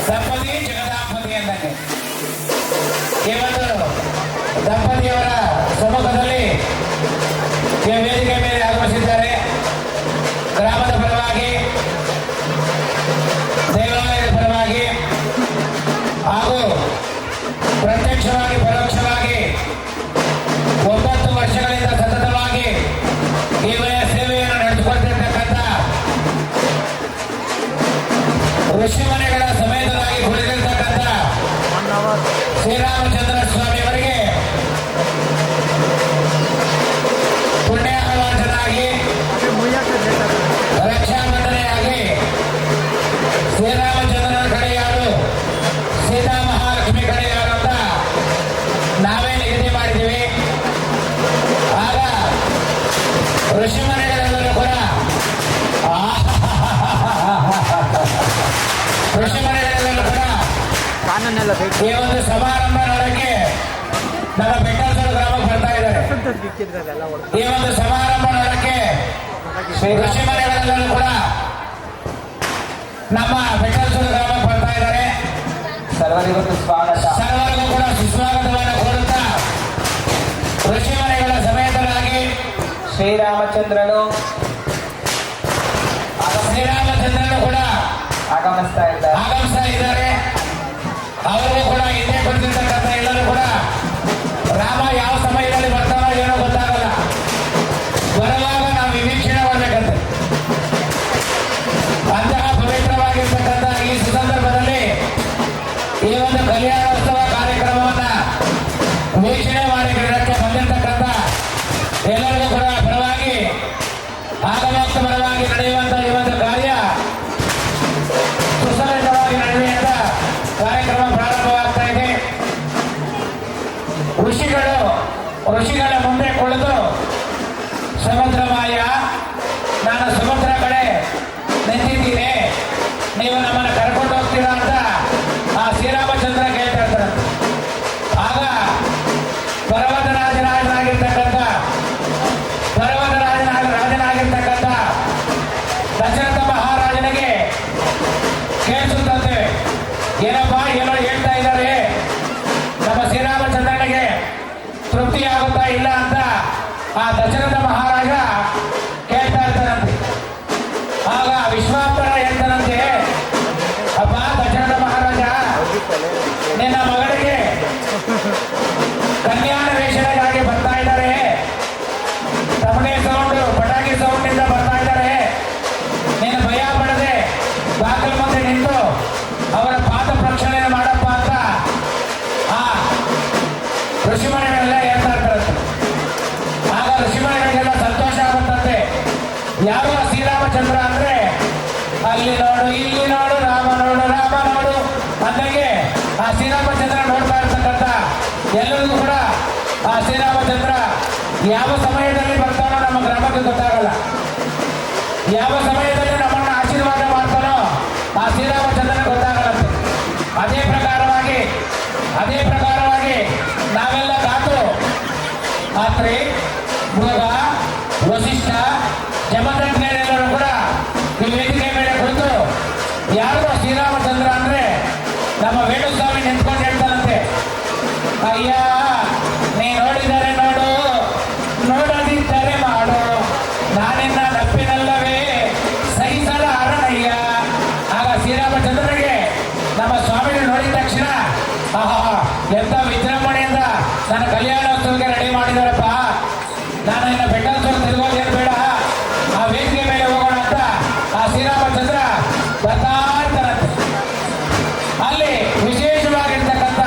ದಂಪತಿ ಜಗದಾಂಪತಿ ಅಂದಂಗೆ ಇವತ್ತು ದಂಪತಿಯವರ ಸಮ್ಮುಖದಲ್ಲಿ ವೇದಿಕೆ ಮೇಲೆ ಆಗಮಿಸಿದ್ದಾರೆ. ಗ್ರಾಮದ ಪರವಾಗಿ, ದೇವಾಲಯದ ಪರವಾಗಿ ಹಾಗೂ ಪ್ರತ್ಯಕ್ಷವಾಗಿ ಪರೋಕ್ಷವಾಗಿ 9 ವರ್ಷಗಳಿಂದ ಸತತವಾಗಿ ಈ ಸೇವೆಯನ್ನು ನಡೆಸಿಕೊಳ್ತಿರ್ತಕ್ಕಂಥ ಋಷಿಮನೆಗಳ ಸಮೇತರಾಗಿ ಕುಳಿತಿರ್ತಕ್ಕಂಥ ಶ್ರೀರಾಮಚಂದ್ರ ಸ್ವಾಮಿ ಅವರಿಗೆ ಪುಣ್ಯಾಹವಾಚನಾಗಿ ರಕ್ಷಾಬಂಧನೆಯಾಗಿ ಶ್ರೀರಾಮಚಂದ್ರನ ಕಡೆ ಯಾರು, ಸೀತಾ ಮಹಾಲಕ್ಷ್ಮಿ ಕಡೆ ಯಾರು ಅಂತ ನಾವೇ ನಿಗದಿ ಮಾಡಿದ್ದೀವಿ. ಆಗ ಋಷಿಮನೆಗಳೆಲ್ಲರೂ ಕೂಡ ಋಷಿಮನೆಗಳೆಲ್ಲರೂ ಕೂಡ ಕಾನೂನೆಲ್ಲ ಬೇಕು. ಈ ಒಂದು ಸಮಾರಂಭ ನೋಡಕ್ಕೆ ನಮ್ಮ ಬೆಟ್ಟಲ್ಸೂರು ಗ್ರಾಮಕ್ಕೆ ಬರ್ತಾ ಇದ್ದಾರೆ. ಈ ಒಂದು ಸಮಾರಂಭ ನೋಡಕ್ಕೆ ಋಷಿ ಮನೆಗಳೆಲ್ಲರೂ ಕೂಡ ನಮ್ಮ ಬೆಟ್ಟಲ್ಸೂರು ಗ್ರಾಮಕ್ಕೆ ಬರ್ತಾ ಇದ್ದಾರೆ. ಸರ್ವರಿಗೂ ಸ್ವಾಗತ. ಸರ್ವರಿಗೂ ಕೂಡ ಸುಸ್ವಾಗತವನ್ನು ಕೋರುತ್ತಾ ಋಷಿ ಮನೆಗಳ ಸಮೇತರಾಗಿ ಶ್ರೀರಾಮಚಂದ್ರನು ಕೂಡ ಆಗಮಿಸ್ತಾ ಇದ್ದಾರೆ. ಅವರಿಗೂ ಕೂಡ ಹಿಂದೆ ಕುಳಿತಿರ್ತಕ್ಕಂಥ ಎಲ್ಲರೂ ಕೂಡ ರಾಮ ಯಾವ ಸಮಯದಲ್ಲಿ ಬರ್ತಾನೋ ಏನೋ ಗೊತ್ತಾಗಲ್ಲ. ಬರುವಾಗ ನಾವು ನಿರೀಕ್ಷಣೆ ಮಾಡಬೇಕಂತೆ. ಅಂತಹ ಪವಿತ್ರವಾಗಿರ್ತಕ್ಕಂಥ ಈ ಸುಸಂದರ್ಭದಲ್ಲಿ ಈ ಒಂದು ಕಲ್ಯಾಣೋತ್ಸವ ಕಾರ್ಯಕ್ರಮವನ್ನ ವೀಕ್ಷಣೆ ಮಾಡಿ ಕ್ರೀಡಕ್ಕೆ ಬಂದಿರತಕ್ಕಂಥ ಎಲ್ಲರಿಗೂ ಕೂಡ ಪರವಾಗಿ ಆಗಮೋಕ್ತ ಪರವಾಗಿ ನಡೆಯುವಂತ ಈ ಒಂದು ಕಾರ್ಯ ಸುಸಂದರ್ಭವಾಗಿ ನಡೆಯುವಂತ ಕಾರ್ಯಕ್ರಮ ಪ್ರಾರಂಭವಾಗ್ತಾ ಇದೆ. ಋಷಿಗಳ ಮುಂದೆ ಕುಳಿತು ಸಮುದ್ರಮಾಯ, ನಾನು ಸಮುದ್ರ ಕಡೆ ನಿಂತಿದ್ದೀನಿ, ನೀವು ನಮ್ಮನ್ನು ಕರ್ಕೊಂಡು ಹೋಗ್ತೀರಾ ಅಂತ ಆ ಶ್ರೀರಾಮಚಂದ್ರ ಕೇಳ್ತಾ ಇರ್ತಾರೆ. ಆಗ ರಾಜನಾಗಿರ್ತಕ್ಕಂಥ ದಶರಥ ಮಹಾರಾಜನಿಗೆ ಕೇಳಿಸುತ್ತಂತೆ, ಏನಪ್ಪಾ ಏನೋ ಹೇಳ್ತಾ ಇದ್ದಾರೆ, ನಮ್ಮ ಶ್ರೀರಾಮಚಂದ್ರನಿಗೆ ತೃಪ್ತಿ ಆಗುತ್ತಾ ಇಲ್ಲ ಅಂತ ಆ ದಶರಥ ಮಹಾರಾಜ ಕೇಳ್ತಾ ಇರ್ತಾರಂತೆ. ಆಗ ವಿಶ್ವಾಮಿತ್ರ ಹೇಳ್ತಾರಂತೆ, ಅಪ್ಪ ದಶರಥ ಮಹಾರಾಜ, ನಿನ್ನ ಮಗಳಿಗೆ ಕಲ್ಯಾಣ ವೇಷಣೆಗಾಗಿ ಬರ್ತಾ ಇದ್ದಾರೆ, ತಮಟೆ ಸೌಂಡ್ ಪಟಾಕಿ ಸೌಂಡ್ನಿಂದ ಬರ್ತಾ ಇದ್ದಾರೆ, ನೀನು ಭಯ ಪಡದೆ ಬಾಗಿಲು ಮುಂದೆ ನಿಂತು ಅವರ ಪಾದ ಪ್ರಕ್ಷಣೆ ಮಾಡಪ್ಪ ಅಂತ ಆ ಋಷಿಮಣಿಗಳೆಲ್ಲ ಹೇಳ್ತಾ ಇರ್ತಾರಂತೆ. ಆಗ ಋಷಿಮಣಿಗಳಿಗೆಲ್ಲ ಸಂತೋಷ ಆಗುತ್ತಂತೆ. ಯಾವ ಶ್ರೀರಾಮಚಂದ್ರ ಅಂದ್ರೆ ಅಲ್ಲಿ ನೋಡು ಇಲ್ಲಿ ನೋಡು ರಾಮ ನೋಡು ಅಂದಾಗೆ ಆ ಶ್ರೀರಾಮಚಂದ್ರ ನೋಡ್ತಾ ಇರ್ತಕ್ಕಂಥ ಎಲ್ಲರಿಗೂ ಕೂಡ ಆ ಶ್ರೀರಾಮಚಂದ್ರ ಯಾವ ಸಮಯದಲ್ಲಿ ಬರ್ತಾನೋ ನಮ್ಮ ಗ್ರಾಮಕ್ಕೆ ಗೊತ್ತಾಗಲ್ಲ. ಯಾವ ಸಮಯದಲ್ಲಿ ನಮ್ಮನ್ನು ಆಶೀರ್ವಾದ ಮಾಡ್ತಾನೋ ಆ ಶ್ರೀರಾಮಚಂದ್ರನ ಗೊತ್ತಾಗಲ್ಲಂತೆ. ಅದೇ ಪ್ರಕಾರವಾಗಿ ನಾವೆಲ್ಲ ಕಾತು ಆತ್ರಿ, ಮೃಗ, ವಸಿಷ್ಠ, ಜಮದಗ್ನಿಯರೆಲ್ಲರೂ ಕೂಡ ಈ ವೇದಿಕೆ ಮೇಲೆ ಕುಳಿತು ಯಾರು ಶ್ರೀರಾಮಚಂದ್ರ ಅಂದ್ರೆ ನಮ್ಮ ವೇಣುಸ್ವಾಮಿ ನಿಂತ್ಕೊಂಡು ಹೇಳ್ತಾನಂತೆ, ಅಯ್ಯ ನೀ ನೋಡಿದರೆ ನೋಡು, ನೋಡದಿದ್ದರೆ ಮಾಡು, ನಾನಿನ್ನ ನಪ್ಪಿನಲ್ಲವೇ ಸಹಿಸಲ ಅರಣಯ್ಯ. ಆಗ ಶ್ರೀರಾಮಚಂದ್ರನಿಗೆ ನಮ್ಮ ಸ್ವಾಮಿಗಳು ನೋಡಿದ ತಕ್ಷಣ, ಆಹಾ ಎಂತ ವಿಜೃಂಭಣೆಯಿಂದ ನನ್ನ ಕಲ್ಯಾಣೋತ್ಸವಕ್ಕೆ ರೆಡಿ ಮಾಡಿದಾರಪ್ಪ, ನಾನು ಇನ್ನು ಬೆಟ್ಟಲ್ಸೂರು ತಿರುಗೋದೇನು ಬೇಡ, ಆ ವೇದಿಕೆ ಮೇಲೆ ಹೋಗೋಣ ಅಂತ ಆ ಶ್ರೀರಾಮಚಂದ್ರ ಬರ್ತಾ ಇರ್ತಾರಂತೆ. ಅಲ್ಲಿ ವಿಶೇಷವಾಗಿರ್ತಕ್ಕಂಥ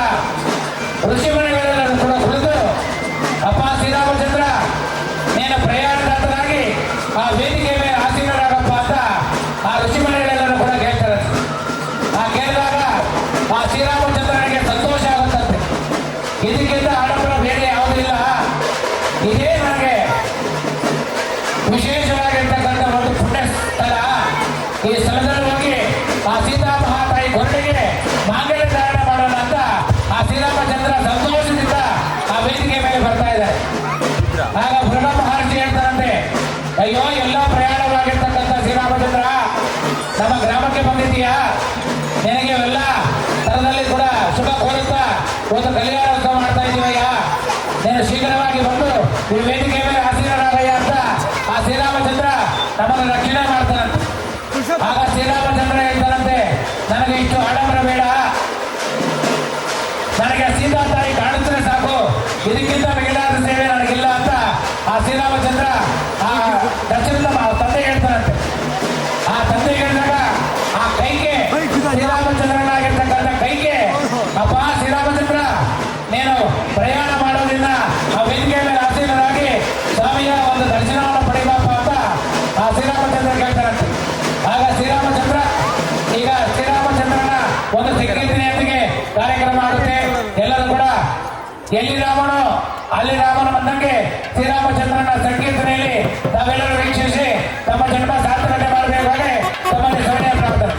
ಋಷಿಮಣಿಗಳೆಲ್ಲರೂ ಕೂಡ ಕುಳಿತು, ಅಪ್ಪ ಶ್ರೀರಾಮಚಂದ್ರ, ನೀನು ಪ್ರಯಾಣದಾತರಾಗಿ ಆ ವೇದಿಕೆ ಮೇಲೆ ಆಸೀನರಾಗಪ್ಪ ಅಂತ ಆ ಋಷಿಮಣಿಗಳೆಲ್ಲರೂ ಕೂಡ ಕೇಳ್ತಾರಂತೆ. ಆ ಕೇಳಿದಾಗ ಆ ಶ್ರೀರಾಮಚಂದ್ರನಿಗೆ ಸಂತೋಷ ಆಗುತ್ತಂತೆ. ಇದಕ್ಕಿಂತ ಆಡಂಬರ ಬೇರೆ ಯಾವುದಿಲ್ಲ, ಇದೇ ನನಗೆ ವಿಶೇಷವಾಗಿರ್ತಕ್ಕಂಥ ಒಂದು ಪುಣ್ಯ ಸ್ಥಳ. ಈ ಸ್ಥಳದಲ್ಲಿ ಹೋಗಿ ಆ ಸೀತಾ ಮಹಾತಾಯಿ ಕೊರಳಿಗೆ ಮಾಂಗಲ್ಯ ಧಾರಣ ಮಾಡೋಣ ಅಂತ ಆ ಶ್ರೀರಾಮಚಂದ್ರ ಸಂತೋಷದಿಂದ ಆ ವೇದಿಕೆ ಮೇಲೆ ಬರ್ತಾ ಇದ್ದಾರೆ. ಆಗ ಬೃಹಣ ಮಹರ್ಷಿ ಹೇಳ್ತಾರಂತೆ, ಅಯ್ಯೋ ಎಲ್ಲ ಪ್ರಯಾಣವಾಗಿರ್ತಕ್ಕಂಥ ಶ್ರೀರಾಮಚಂದ್ರ, ನಮ್ಮ ಗ್ರಾಮಕ್ಕೆ ಬಂದಿದ್ದೀಯಾ, ನಿನಗೆ ಎಲ್ಲ ತರದಲ್ಲಿ ಕೂಡ ಶುಭ ಕೋರುತ್ತಾ ಒಂದು ಕಲ್ಯಾಣೋತ್ಸವ ಮಾಡ್ತಾ ಇದ್ದೀವಯ್ಯ, ನೀನು ಶೀಘ್ರವಾಗಿ ಬಂದು ಈ ವೇದಿಕೆ ಮೇಲೆ ಆಸೀನರಾಗಯ್ಯ ಅಂತ ಆ ಶ್ರೀರಾಮಚಂದ್ರ ನಮ್ಮನ್ನು ರಕ್ಷಣೆ ಮಾಡ್ತಾರಂತೆ. ಆಗ ಶ್ರೀರಾಮಚಂದ್ರ ಹೇಳ್ತಾರಂತೆ, ನನಗೆ ಇಷ್ಟು ಆಡಂಬರ ಬೇಡ, ನನಗೆ ಸೀತಾ ತಾಯಿ ಕಾಣಿಸಿದ್ರೆ ಸಾಕು, ಇದಕ್ಕಿಂತ ಮಿಗಿಲಾದ ಸೇವೆ ನನಗಿಲ್ಲ ಅಂತ ಆ ಶ್ರೀರಾಮಚಂದ್ರ ಆ ದಶರಥ ತಂದೆ ಹೇಳ್ತಾರಂತೆ. ಆ ತಂದೆ ಹೇಳಿದಾಗ ಆ ಕೈಗೆ ಶ್ರೀರಾಮಚಂದ್ರನಾಗಿರ್ತಕ್ಕಂಥ ಕೈಗೆ, ಅಪ್ಪ ಶ್ರೀರಾಮಚಂದ್ರ, ನೀನು ಪ್ರಯಾಣ ಮಾಡೋದ್ರಿಂದ ಆ ವೇದಿಕೆ ಮೇಲೆ ಆಸೀನರಾಗಿ ಸ್ವಾಮಿಯ ಒಂದು ದರ್ಶನವನ್ನು ಪಡೆಯಬಾಪ ಅಂತ ಆ ಶ್ರೀರಾಮಚಂದ್ರ ಕೇಳ್ತಾರಂತೆ. ಆಗ ಶ್ರೀರಾಮಚಂದ್ರ ಈಗ ಶ್ರೀರಾಮಚಂದ್ರನ ಒಂದು ಸಂಕೀರ್ತನೆಯೊಂದಿಗೆ ಕಾರ್ಯಕ್ರಮ ಆಗುತ್ತೆ. ಎಲ್ಲರೂ ಕೂಡ ಎಲ್ಲಿ ರಾಮನು ಅಲ್ಲಿ ರಾಮನು ಬಂದಂಗೆ ಶ್ರೀರಾಮಚಂದ್ರನ ಸಂಕೀರ್ತನೆಯಲ್ಲಿ ತಾವೆಲ್ಲರೂ ವೀಕ್ಷಿಸಿ ತಮ್ಮ ಜನ್ಮ ಸಾರ್ಥಕತೆ ಮಾಡಬೇಕಾದ್ರೆ ತಮ್ಮಲ್ಲಿ ಸೌಣ್ಯ ಪ್ರಾರ್ಥನೆ.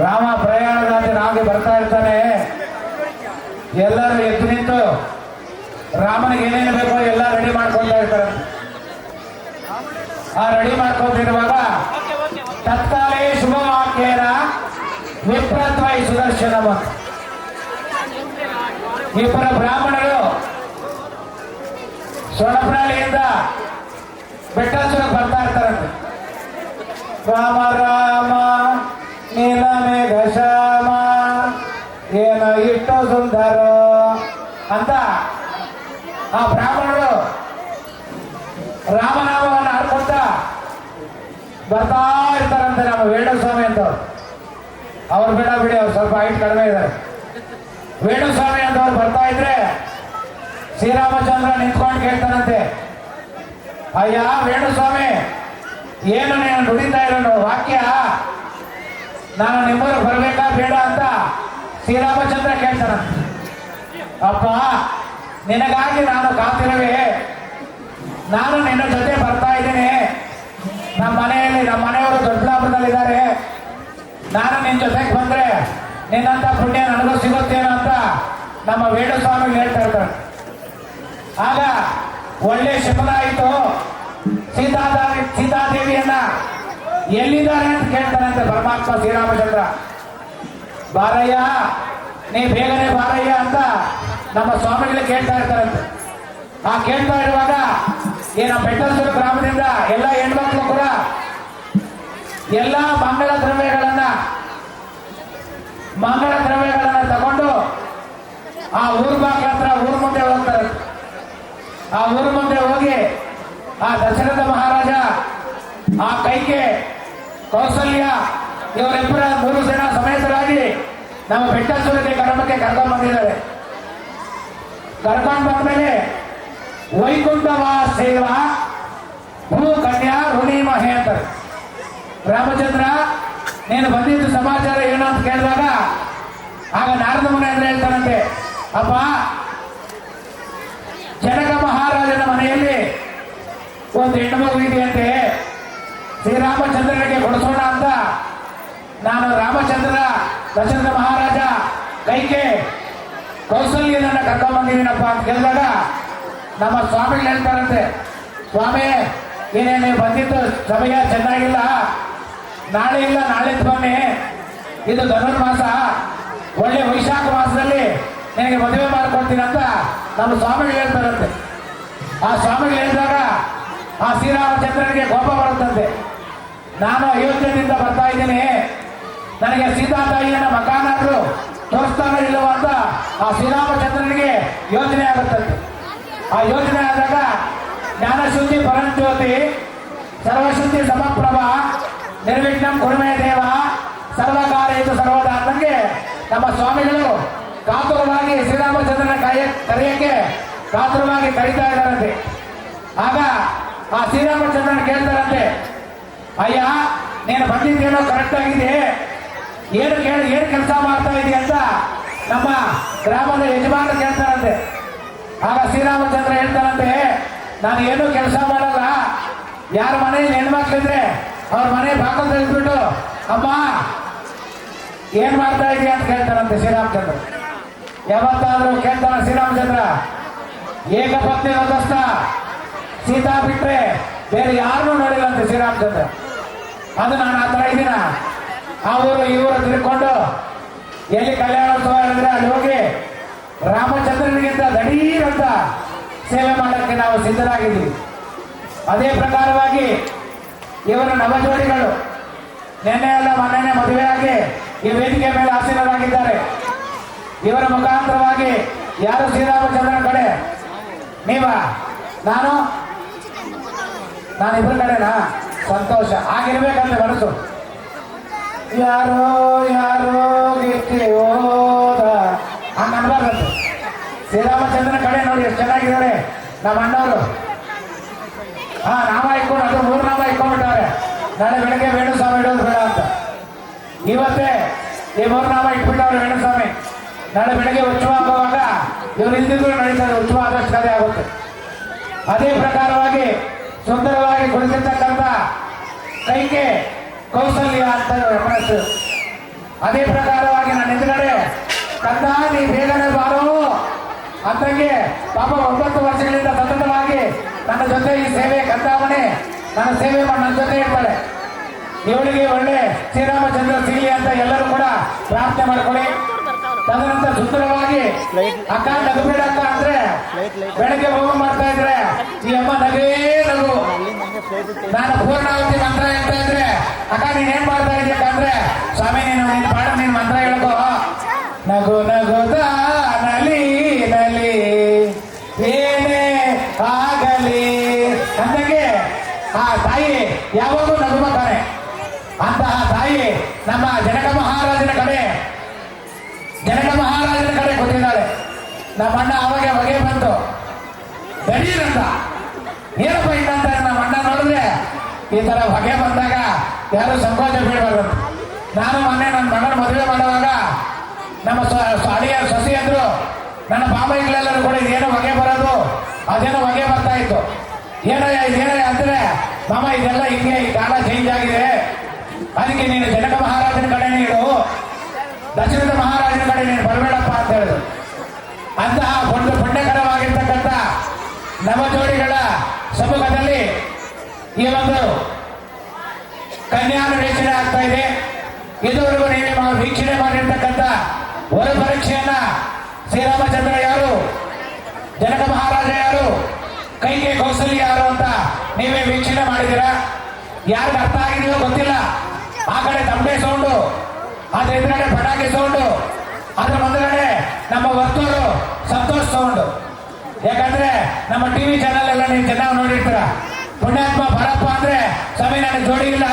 ರಾಮ ಪ್ರಯಾಣದಾಗಿ ಬರ್ತಾ ಇರ್ತಾನೆ. ಎಲ್ಲರೂ ಎದ್ದು ನಿಂತು ರಾಮನಿಗೆ ಏನೇನು ಬೇಕೋ ಎಲ್ಲ ರೆಡಿ ಮಾಡ್ಕೊಳ್ತಾ ಇರ್ತಾರೆ. ಆ ರೆಡಿ ಮಾಡ್ಕೊತಿರುವಾಗ ತತ್ಕಾಲೇ ಶುಭವಾಕ್ಯೇನ ವಿಪ್ರತ್ವೈ ಸುದರ್ಶನಮ. ಇಬ್ಬರ ಬ್ರಾಹ್ಮಣರು ಸ್ವರ್ಣಪ್ರಾಳಿಯಿಂದ ಬೆಟ್ಟಾಸುರಕ್ಕೆ ಬರ್ತಾ ಇರ್ತಾರಂತೆ. ರಾಮ ರಾಮ ನೀಲಮೇಘ ಶ್ಯಾಮ ಏನ ಇಟ್ಟು ಸುಂದರ ಅಂತ ಆ ಬ್ರಾಹ್ಮಣರು ರಾಮನಾಮವನ್ನು ಹಾಡ್ಕೊಂತ ಬರ್ತಾ ಇರ್ತಾರಂತೆ. ನಮ್ಮ ವೇಣುಸ್ವಾಮಿ ಅಂತ ಅವ್ರು ಬೇಡ ಬಿಡಿ, ಅವ್ರು ಸ್ವಲ್ಪ ಹೈಟ್ ಕಡಿಮೆ ಇದ್ದಾರೆ. ವೇಣುಸ್ವಾಮಿ ಅಂತ ಅವ್ರು ಬರ್ತಾ ಇದ್ರೆ ಶ್ರೀರಾಮಚಂದ್ರ ನಿಂತ್ಕೊಂಡು ಕೇಳ್ತಾನಂತೆ, ಅಯ್ಯ ವೇಣುಸ್ವಾಮಿ, ಏನು ನೀನು ನುಡಿತಾ ಇರೋ ವಾಕ್ಯ, ನಾನು ನಿಮ್ಮರು ಬರ್ಬೇಕಾ ಬೇಡ ಅಂತ ಶ್ರೀರಾಮಚಂದ್ರ ಕೇಳ್ತಾನಂತೆ. ಅಪ್ಪ, ನಿನಗಾಗಿ ನಾನು ಕಾತಿರುವೆ, ನಾನು ನಿನ್ನ ಜೊತೆ ಬರ್ತಾ ಇದ್ದೀನಿ. ನಮ್ಮ ಮನೆಯವರು ದೊಡ್ಡಬಳ್ಳಾಪುರದಲ್ಲಿದ್ದಾರೆ. ನಾನು ನಿನ್ನ ಜೊತೆಗೆ ಬಂದ್ರೆ ನಿನ್ನಂತ ಪುಣ್ಯ ನನಗೂ ಸಿಗುತ್ತೇನೋ ಅಂತ ನಮ್ಮ ವೇಣುಸ್ವಾಮಿಗೆ ಹೇಳ್ತಾ ಇರ್ತಾರೆ. ಆಗ ಒಳ್ಳೆ ಶಕುನ ಆಯಿತು. ಸೀತಾದೇವಿಯನ್ನ ಎಲ್ಲಿದ್ದಾರೆ ಅಂತ ಕೇಳ್ತಾನಂತೆ ಪರಮಾತ್ಮ ಶ್ರೀರಾಮಚಂದ್ರ. ಬಾರಯ್ಯ, ನೀ ಬೇಗನೆ ಬಾರಯ್ಯ ಅಂತ ನಮ್ಮ ಸ್ವಾಮಿಗಳು ಕೇಳ್ತಾ ಇರ್ತಾರಂತೆ. ಆ ಕೇಳ್ತಾ ಇರುವಾಗ ನಮ್ಮ ಬೆಟ್ಟಸೂರು ಗ್ರಾಮದಿಂದ ಎಲ್ಲ ಹೆಣ್ಮಕ್ಳು ಕೂಡ ಎಲ್ಲ ಮಂಗಳ ದ್ರವ್ಯಗಳನ್ನ ತಗೊಂಡು ಆ ಊರ್ ಬಾಗ್ಲ ಹತ್ರ ಊರ್ ಮುಂದೆ ಹೋಗ್ತಾರೆ. ಆ ಊರ್ ಮುಂದೆ ಹೋಗಿ ಆ ದಶರಥ ಮಹಾರಾಜ, ಆ ಕೈಕೆ, ಕೌಸಲ್ಯ ಇವರಿಬ್ಬರ 3 ಜನ ಸಮೇತರಾಗಿ ನಮ್ಮ ಬೆಟ್ಟಸೂರಿಗೆ ಗ್ರಾಮಕ್ಕೆ ಕರ್ಕೊಂಡು ಬಂದಿದ್ದಾರೆ. ಕರ್ಕೊಂಡು ಬಂದ್ಮೇಲೆ ವೈಕುಂಠವಾ ಸೇವಾ ಭೂ ಕನ್ಯಾ ಋಣಿ ಮಹೇ ಅಂತಾರೆ. ರಾಮಚಂದ್ರ, ನೀನು ಬಂದಿದ್ದು ಸಮಾಚಾರ ಏನು ಅಂತ ಕೇಳಿದಾಗ ಆಗ ನಾರದ ಮುನಿ ಅಂದ್ರೆ ಹೇಳ್ತಾನಂತೆ, ಅಪ್ಪ, ಜನಕ ಮಹಾರಾಜನ ಮನೆಯಲ್ಲಿ ಒಂದು ಹೆಣ್ಣು ಮಗು ಇದೆಯಂತೆ, ಶ್ರೀರಾಮಚಂದ್ರನಿಗೆ ಕೊಡಿಸೋಣ ಅಂತ ನಾನು ರಾಮಚಂದ್ರ, ದಶರಥ ಮಹಾರಾಜ, ಕೈಕೆ, ಕೌಸಲ್ಯನನ್ನ ಕರ್ಕೊಂಡು ಬಂದಿದ್ದೀನಪ್ಪ ಅಂತ ಕೇಳಿದಾಗ ನಮ್ಮ ಸ್ವಾಮಿಗಳು ಹೇಳ್ತಾರಂತೆ, ಸ್ವಾಮಿ, ಏನೇ ನೀವು ಬಂದಿದ್ದು ಸಮಯ ಚೆನ್ನಾಗಿಲ್ಲ, ನಾಳೆ ಇಲ್ಲ ನಾಳಿದ್ದು ಬನ್ನಿ, ಇದು ಧನುರ್ಮಾಸ, ಒಳ್ಳೆ ವೈಶಾಖ ಮಾಸದಲ್ಲಿ ನಿನಗೆ ಮದುವೆ ಮಾಡ್ಕೊಡ್ತೀನಿ ಅಂತ ನಮ್ಮ ಸ್ವಾಮಿಗಳು ಹೇಳ್ತಾರಂತೆ. ಆ ಸ್ವಾಮಿಗಳು ಹೇಳಿದಾಗ ಆ ಶ್ರೀರಾಮಚಂದ್ರನಿಗೆ ಕೋಪ ಬರುತ್ತಂತೆ. ನಾನು ಅಯೋಧ್ಯದಿಂದ ಬರ್ತಾ ಇದ್ದೀನಿ, ನನಗೆ ಸೀತಾತಾಯಿಯನ್ನ ಮಕಾನಾದ್ರು ತೋರಿಸ್ತಾನೋ ಇಲ್ಲವ ಅಂತ ಆ ಶ್ರೀರಾಮಚಂದ್ರನಿಗೆ ಯೋಚನೆ ಆಗುತ್ತಂತೆ. ಆ ಯೋಚನೆ ಆದಾಗ ಜ್ಞಾನಶುದ್ಧಿ ಪರಂಜ್ಯೋತಿ ಸರ್ವಶುದ್ಧಿ ಸಮಪ್ರಭ ನಿರ್ವಿಘ್ನಂ ಕುರುಮೇ ದೇವ ಸರ್ವಕಾರ್ಯೇತು ಸರ್ವದಾ ಅಂದಂಗೆ ನಮ್ಮ ಸ್ವಾಮಿಗಳು ಕಾತುರವಾಗಿ ಶ್ರೀರಾಮಚಂದ್ರನ ಕರೆಯಕ್ಕೆ ಕಾತುರವಾಗಿ ಕರೀತಾ ಇದ್ದಾರಂತೆ. ಆಗ ಆ ಶ್ರೀರಾಮಚಂದ್ರನ ಕೇಳ್ತಾರಂತೆ, ಅಯ್ಯ, ನೀನು ಬಂದಿದ್ದೇನೋ ಕರೆಕ್ಟ್ ಆಗಿದೆ, ಏನು ಕೆಲಸ ಮಾಡ್ತಾ ಇದೆಯಾ ಅಂತ ನಮ್ಮ ಗ್ರಾಮದ ಯಜಮಾನ ಕೇಳ್ತಾರಂತೆ. ಆಗ ಶ್ರೀರಾಮಚಂದ್ರ ಹೇಳ್ತಾರಂತೆ, ನಾನು ಏನೂ ಕೆಲಸ ಮಾಡಲ್ಲ, ಯಾರ ಮನೆಯಲ್ಲಿ ಹೆಣ್ಮಕ್ಳಿದ್ರೆ ಅವ್ರ ಮನೆ ಬಾಕಲ್ ತೆಗೆದ್ಬಿಟ್ಟು ಅಮ್ಮ ಏನ್ ಮಾಡ್ತಾ ಇದೀಯ ಅಂತ ಕೇಳ್ತಾರಂತೆ ಶ್ರೀರಾಮಚಂದ್ರ. ಯಾವತ್ತಾದ್ರೂ ಕೇಳ್ತಾನ ಶ್ರೀರಾಮಚಂದ್ರ? ಏಕಪತ್ನಿ ವ್ರತಸ್ಥ ಸೀತಾ ಬಿಟ್ರೆ ಬೇರೆ ಯಾರನ್ನೂ ನೋಡಿಲ್ಲಂತೆ ಶ್ರೀರಾಮಚಂದ್ರ. ಅದು ನಾನು ಆ ಥರ ಇದ್ದೀನ, ಆ ಊರು ಈ ಊರು ತಿರ್ಕೊಂಡು ಎಲ್ಲಿ ಕಲ್ಯಾಣೋತ್ಸವ ಹೇಳಿದ್ರೆ ಅಲ್ಲಿ ಹೋಗಿ ರಾಮಚಂದ್ರನಿಗಿಂತ ದಡೀರ್ ಅಂತ ಸೇವೆ ಮಾಡೋಕ್ಕೆ ನಾವು ಸಿದ್ಧರಾಗಿದ್ದೀವಿ. ಅದೇ ಪ್ರಕಾರವಾಗಿ ಇವರು ನವಜೋಡಿಗಳು ನಿನ್ನೆ ಅಲ್ಲ ಮೊನ್ನೆನೆ ಮದುವೆಯಾಗಿ ಈ ವೇದಿಕೆ ಮೇಲೆ ಆಸೀನರಾಗಿದ್ದಾರೆ. ಇವರ ಮುಖಾಂತರವಾಗಿ ಯಾರು ಶ್ರೀರಾಮಚಂದ್ರನ ಕಡೆ ನೀವ ನಾನಿಬ್ಬರ ಕಡೆನಾ? ಸಂತೋಷ ಆಗಿರ್ಬೇಕಂತ ಮನಸ್ಸು. ಯಾರೋ ಯಾರೋ ಗಿರ್ತಿ ಹೋದ ಹಂಗ ಅನ್ಬಾರ್ದಂತೆ. ಶ್ರೀರಾಮಚಂದ್ರನ ಕಡೆ ನೋಡಿ ಎಷ್ಟು ಚೆನ್ನಾಗಿದ್ದಾರೆ ನಮ್ಮ ಅಣ್ಣವರು. ನಾಮ ಇಟ್ಕೊಂಡು ಅದು 3 ನಾಮ ಇಟ್ಕೊಂಡ್ಬಿಟ್ಟವ್ರೆ. ನಾಳೆ ಬೆಳಗ್ಗೆ ವೇಣುಸ್ವಾಮಿ ಇಡೋದು ಬೇಡ ಅಂತ ಇವತ್ತೇ ಈ 3 ನಾಮ ಇಟ್ಬಿಟ್ಟವ್ರೆ ವೇಣುಸ್ವಾಮಿ. ನಾಳೆ ಬೆಳಗ್ಗೆ ಉತ್ಸವ ಆಗುವಾಗ ಇವ್ರು ಇಲ್ದಿದ್ರು ನಡೀತಾರೆ, ಉತ್ಸವ ಆದಷ್ಟು ಕಡೆ ಆಗುತ್ತೆ. ಅದೇ ಪ್ರಕಾರವಾಗಿ ಸುಂದರವಾಗಿ ಕುಳಿತಿರ್ತಕ್ಕಂಥ ಕೈಕೆ ಕೌಸಲ್ಯ ಅಂತ ಹೆಸರು. ಅದೇ ಪ್ರಕಾರವಾಗಿ ನನ್ನ ಎದುರುಗಡೆ ಕಂದ ನೀ ಬೇಗನೆ ಬಾರೋ ಅಂತಂಗೆ ಪಾಪ 9 ವರ್ಷಗಳಿಂದ ಸತತವಾಗಿ ನನ್ನ ಜೊತೆ ಈ ಸೇವೆ ಕಂದಾಮಣೆ ನನ್ನ ಸೇವೆ ಮಾಡಿ ನನ್ನ ಜೊತೆ ಇರ್ತಾಳೆ. ಇವಳಿಗೆ ಒಳ್ಳೆ ಶ್ರೀರಾಮಚಂದ್ರ ಸಿಗಲಿ ಅಂತ ಎಲ್ಲರೂ ಕೂಡ ಪ್ರಾರ್ಥನೆ ಮಾಡ್ಕೊಳ್ಳಿ. ತದನಂತರ ಸುಂದರವಾಗಿ ಅಕ್ಕ ನಗಬೇಡ ಅಕ್ಕ ಅಂದ್ರೆ ಬೆಳಗ್ಗೆ ಹೋಮ ಮಾಡ್ತಾ ಇದ್ರೆ ಈ ಅಮ್ಮ ನಗೇ ನಗು. ನಾನು ಪೂರ್ಣಾವತಿ ಮಂತ್ರ ಹೇಳ್ತಾ ಇದ್ರೆ ಅಕ್ಕ ನೀನೇನ್ ಮಾಡ್ತಾ ಇದೀಯ ಅಂದ್ರೆ ಸ್ವಾಮಿ ನೀನು ಪಾಡ ನೀನ್ ಮಂತ್ರ ಹೇಳ್ಕೋ. ನಗು ನಗುದ ನಲಿ ನಲಿ ಏನೇ ಆಗಲಿ ಅಂದಂಗೆ ಆ ತಾಯಿ ಯಾವಾಗೂ ನಗುತ್ತಾನೆ. ಅಂತಹ ತಾಯಿ ನಮ್ಮ ಜನಕ ಮಹಾರಾಜನ ಕಡೆ ಗೊತ್ತಿದ್ದಾಳೆ. ನಮ್ಮ ಅಣ್ಣ ಅವಾಗ ಹೊಗೆ ಬಂತು ದಡೀರಂತ ಏನಪ್ಪ ಇನ್ನಂತ ನಮ್ಮ ಅಣ್ಣ ನೋಡಿದ್ರೆ ಈ ತರ ಹೊಗೆ ಬಂದಾಗ ಯಾರು ಸಂಕೋಚ ಬೀಳಬಾರ್ದು. ನಾನು ಮೊನ್ನೆ ನನ್ನ ಮಗನ ಮದುವೆ ಮಾಡುವಾಗ ನಮ್ಮ ಅಳಿಯ ಸಸಿ ಅಂದ್ರು ನನ್ನ ಬಾಬೈಗಳೆಲ್ಲರೂ ಕೂಡ ಇದೇನೋ ಹೊಗೆ ಬರೋದು ಅದೇನೋ ಹೊಗೆ ಬರ್ತಾ ಇತ್ತು. ಏನೋ ಅಂದ್ರೆ ಮಾಮ ಇದೆಲ್ಲ ಹಿಂಗೆ ಈ ಕಾಲ ಚೇಂಜ್ ಆಗಿದೆ, ಅದಕ್ಕೆ ನೀನು ಜನಕ ಮಹಾರಾಜನ ಕಡೆ ನೀಡು, ದಶರಥ ಮಹಾರಾಜನ ಕಡೆ ನೀನು ಬರಬೇಡಪ್ಪ ಅಂತ ಹೇಳಿದ್ರು. ಅಂತಹ ಒಂದು ಪುಣ್ಯಕರವಾಗಿರ್ತಕ್ಕಂಥ ನವಜೋಡಿಗಳ ಸಮ್ಮುಖದಲ್ಲಿ ಈ ಒಂದು ಕನ್ಯಾನ್ವೇಷಣೆ ಆಗ್ತಾ ಇದೆ. ಇದುವರೆಗೂ ನೀವು ವೀಕ್ಷಣೆ ಮಾಡಿರ್ತಕ್ಕಂಥ ಹೊರ ಪರೀಕ್ಷೆಯನ್ನ ಶ್ರೀರಾಮಚಂದ್ರ ಯಾರು, ಜನಕ ಮಹಾರಾಜ ಯಾರು, ಕೈಗೆ ಕೌಸಲ್ಯ ಯಾರು ಅಂತ ನೀವೇ ವೀಕ್ಷಣೆ ಮಾಡಿದ್ದೀರಾ. ಯಾರಿಗೆ ಅರ್ಥ ಆಗಿದೆಯೋ ಗೊತ್ತಿಲ್ಲ. ಆ ಕಡೆ ತಮಟೆ ಸೌಂಡು, ಅದ್ರ ಎದುರುಗಡೆ ಪಟಾಕಿ ಸೌಂಡು, ಅದ್ರ ಮುಂದಗಡೆ ನಮ್ಮ ವರ್ತೂರು ಸಂತೋಷ್ ಸೌಂಡು. ಯಾಕಂದ್ರೆ ನಮ್ಮ ಟಿವಿ ಚಾನಲ್ ಎಲ್ಲ ನೀವು ಚೆನ್ನಾಗಿ ನೋಡಿರ್ತೀರ. ಪುಣ್ಯಾತ್ಮ ಬರಪ್ಪ ಅಂದ್ರೆ ಸ್ವಾಮಿ ನನಗೆ ಜೋಡಿ ಇಲ್ಲ,